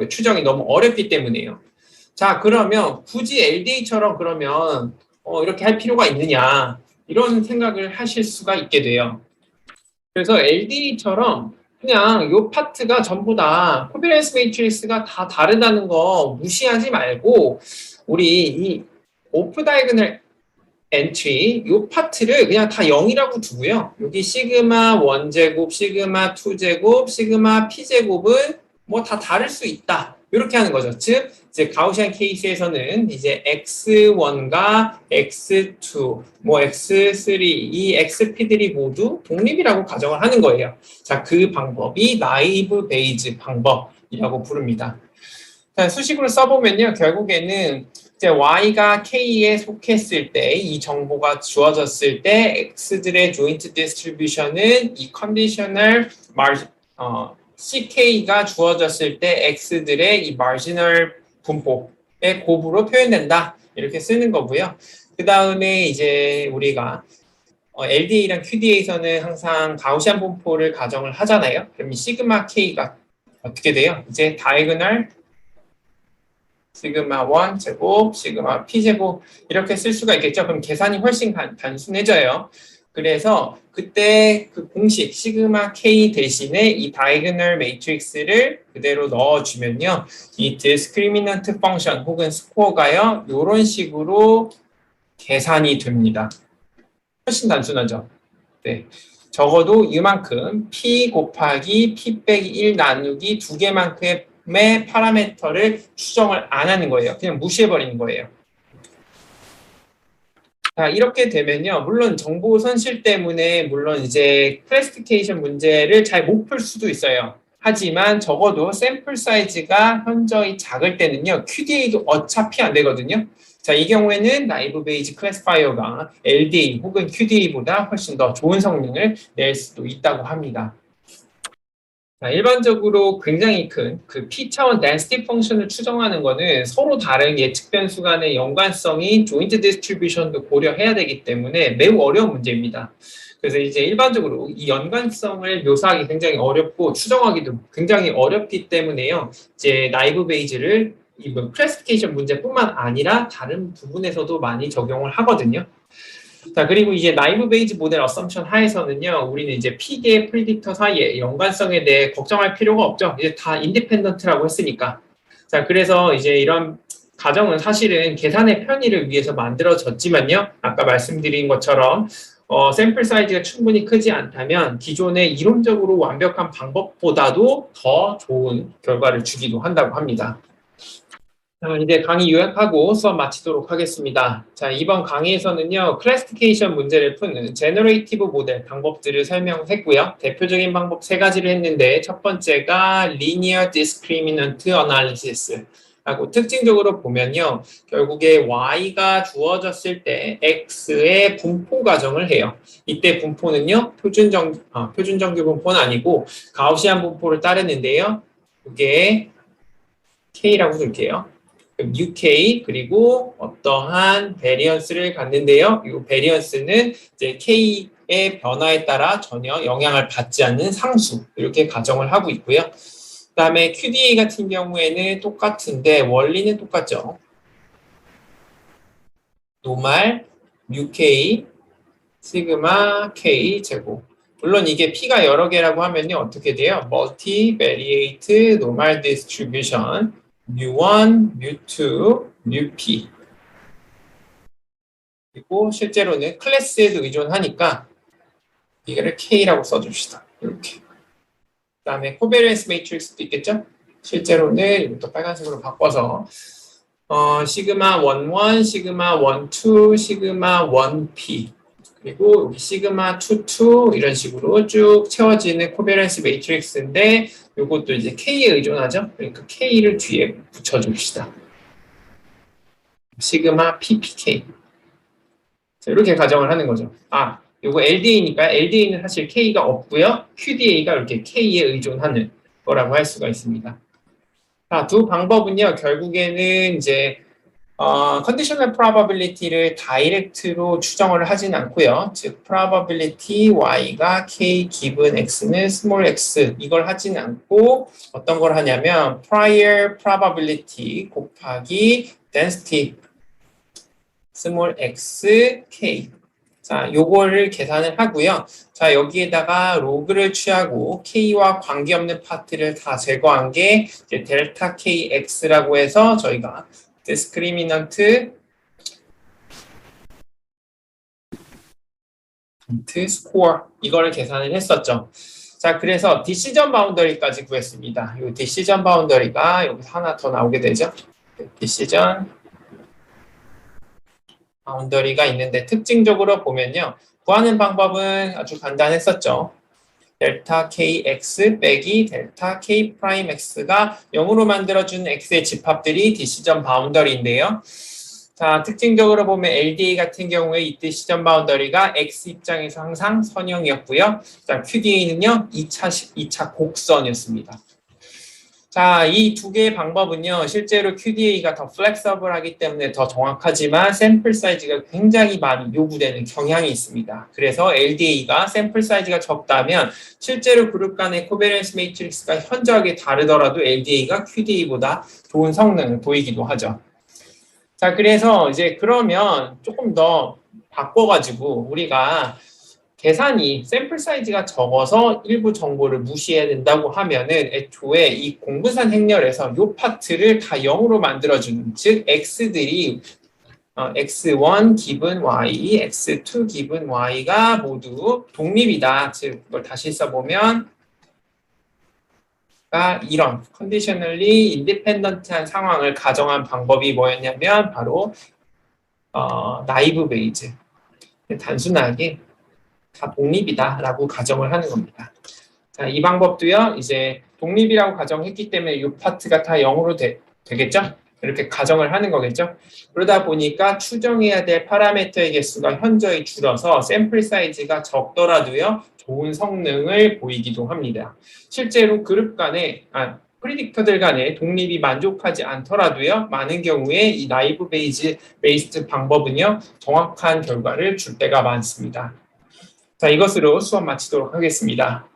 추정이 너무 어렵기 때문에요. 자, 그러면 굳이 LDA처럼 그러면 이렇게 할 필요가 있느냐 이런 생각을 하실 수가 있게 돼요. 그래서 LDA처럼 그냥 이 파트가 전부 다 코비런스 매트릭스가 다 다르다는 거 무시하지 말고 우리 이 오프 다이거널 엔트리 이 파트를 그냥 다 0이라고 두고요. 여기 시그마 1제곱, 시그마 2제곱, 시그마 P제곱은 뭐 다 다를 수 있다. 이렇게 하는 거죠. 즉 이제 가우시안 케이스에서는 이제 x1과 x2, 뭐 x3, 이 xp들이 모두 독립이라고 가정을 하는 거예요. 자, 그 방법이 나이브 베이즈 방법이라고 부릅니다. 자, 수식으로 써보면요, 결국에는 이제 y가 k에 속했을 때 이 정보가 주어졌을 때 x들의 조인트 디스트리뷰션은 이 컨디셔널 CK가 주어졌을 때 X들의 이 마지널 분포의 곱으로 표현된다. 이렇게 쓰는 거고요. 그 다음에 이제 우리가 LDA랑 QDA에서는 항상 가우시안 분포를 가정을 하잖아요. 그럼 이 시그마 K가 어떻게 돼요? 이제 다이거널 시그마 1 제곱, 시그마 P 제곱 이렇게 쓸 수가 있겠죠. 그럼 계산이 훨씬 단순해져요. 그래서 그때 그 공식 시그마 K 대신에 이 다이거널 매트릭스를 그대로 넣어주면요. 이 디스크리미넌트 펑션 혹은 스코어가요. 이런 식으로 계산이 됩니다. 훨씬 단순하죠. 네. 적어도 이만큼 P 곱하기 P 빼기 1 나누기 두 개만큼의 파라미터를 추정을 안 하는 거예요. 그냥 무시해버리는 거예요. 자, 이렇게 되면요. 물론 정보 손실 때문에 물론 이제 클래시피케이션 문제를 잘 못 풀 수도 있어요. 하지만 적어도 샘플 사이즈가 현저히 작을 때는요. QDA도 어차피 안 되거든요. 자, 이 경우에는 나이브 베이지 클래시파이어가 LDA 혹은 QDA보다 훨씬 더 좋은 성능을 낼 수도 있다고 합니다. 자, 일반적으로 굉장히 큰 그 P차원 density 펑션을 추정하는 거는 서로 다른 예측 변수 간의 연관성인 조인트 디스트리뷰션도 고려해야 되기 때문에 매우 어려운 문제입니다. 그래서 이제 일반적으로 이 연관성을 묘사하기 굉장히 어렵고 추정하기도 굉장히 어렵기 때문에요. 이제 나이브 베이지를 이 클래시피케이션 문제뿐만 아니라 다른 부분에서도 많이 적용을 하거든요. 자, 그리고 이제 나이브 베이지 모델 어썸션 하에서는요, 우리는 이제 P계 프리딕터 사이에 연관성에 대해 걱정할 필요가 없죠. 이제 다 인디펜던트라고 했으니까. 자, 그래서 이제 이런 가정은 사실은 계산의 편의를 위해서 만들어졌지만요, 아까 말씀드린 것처럼 샘플 사이즈가 충분히 크지 않다면 기존의 이론적으로 완벽한 방법보다도 더 좋은 결과를 주기도 한다고 합니다. 자, 이제 강의 요약하고 수업 마치도록 하겠습니다. 자, 이번 강의에서는요, 클래시피케이션 문제를 푸는 제너레이티브 모델 방법들을 설명했고요. 대표적인 방법 3가지를 했는데, 첫 번째가 Linear Discriminant Analysis 하고 특징적으로 보면요, 결국에 y가 주어졌을 때 x의 분포 가정을 해요. 이때 분포는요, 표준정규 분포는 아니고 가우시안 분포를 따르는데요. 이게 k라고 둘게요. UK 그리고 어떠한 베리언스를 갖는데요. 이 베리언스는 이제 K의 변화에 따라 전혀 영향을 받지 않는 상수 이렇게 가정을 하고 있고요. 그다음에 QDA 같은 경우에는 똑같은데 원리는 똑같죠. 노말 UK 시그마 K 제곱. 물론 이게 P가 여러 개라고 하면요. 어떻게 돼요? Multivariate Normal Distribution mu1, mu2, mu_p. 그리고 실제로는 클래스에도 의존하니까 이거를 K라고 써줍시다. 이렇게. 그다음에 코베리언스 매트릭스도 있겠죠? 실제로는 이것도 빨간색으로 바꿔서 시그마 11, 시그마 12, 시그마 1p 그리고 여기 시그마 22 이런 식으로 쭉 채워지는 코베런스 매트릭스인데 이것도 이제 K에 의존하죠. 그러니까 K를 뒤에 붙여줍시다. 시그마 ppk 이렇게 가정을 하는 거죠. 요거 LDA니까 LDA는 사실 K가 없고요. QDA가 이렇게 K에 의존하는 거라고 할 수가 있습니다. 자, 두 방법은요. 결국에는 이제 conditional probability를 다이렉트로 추정을 하진 않고요. 즉 probability y가 k given x는 small x 이걸 하진 않고 어떤 걸 하냐면 prior probability 곱하기 density small x k 자, 요거를 계산을 하고요. 자, 여기에다가 로그를 취하고 k와 관계없는 파트를 다 제거한 게 이제 델타 kx라고 해서 저희가 discriminant score 이거를 계산을 했었죠. 자, 그래서 decision boundary까지 구했습니다. 이 decision boundary가 여기서 하나 더 나오게 되죠. decision boundary가 있는데 특징적으로 보면요. 구하는 방법은 아주 간단했었죠. 델타 kx 빼기 델타 k 프라임 x가 0으로 만들어준 x의 집합들이 디시전 바운더리인데요. 자, 특징적으로 보면 LDA 같은 경우에 이 디시전 바운더리가 x 입장에서 항상 선형이었고요. 자, QDA는요. 2차 곡선이었습니다. 자, 이 두 개의 방법은요, 실제로 QDA가 더 플렉서블하기 때문에 더 정확하지만 샘플 사이즈가 굉장히 많이 요구되는 경향이 있습니다. 그래서 LDA가 샘플 사이즈가 적다면 실제로 그룹 간의 코베런스 매트릭스가 현저하게 다르더라도 LDA가 QDA보다 좋은 성능을 보이기도 하죠. 자, 그래서 이제 그러면 조금 더 바꿔가지고 우리가 계산이 샘플 사이즈가 적어서 일부 정보를 무시해야 된다고 하면은 애초에 이 공분산 행렬에서 이 파트를 다 0으로 만들어주는 즉 x들이 x1 기분 y, x2 기분 y가 모두 독립이다. 즉 이걸 다시 써보면 이런 conditionally independent한 상황을 가정한 방법이 뭐였냐면 바로 나이브 베이즈 단순하게 다 독립이다라고 가정을 하는 겁니다. 자, 이 방법도요. 이제 독립이라고 가정했기 때문에 이 파트가 다 0으로 되겠죠? 이렇게 가정을 하는 거겠죠? 그러다 보니까 추정해야 될 파라미터의 개수가 현저히 줄어서 샘플 사이즈가 적더라도요. 좋은 성능을 보이기도 합니다. 실제로 그룹 간에 프리딕터들 간의 독립이 만족하지 않더라도요. 많은 경우에 이 나이브 베이스드 방법은요. 정확한 결과를 줄 때가 많습니다. 자, 이것으로 수업 마치도록 하겠습니다.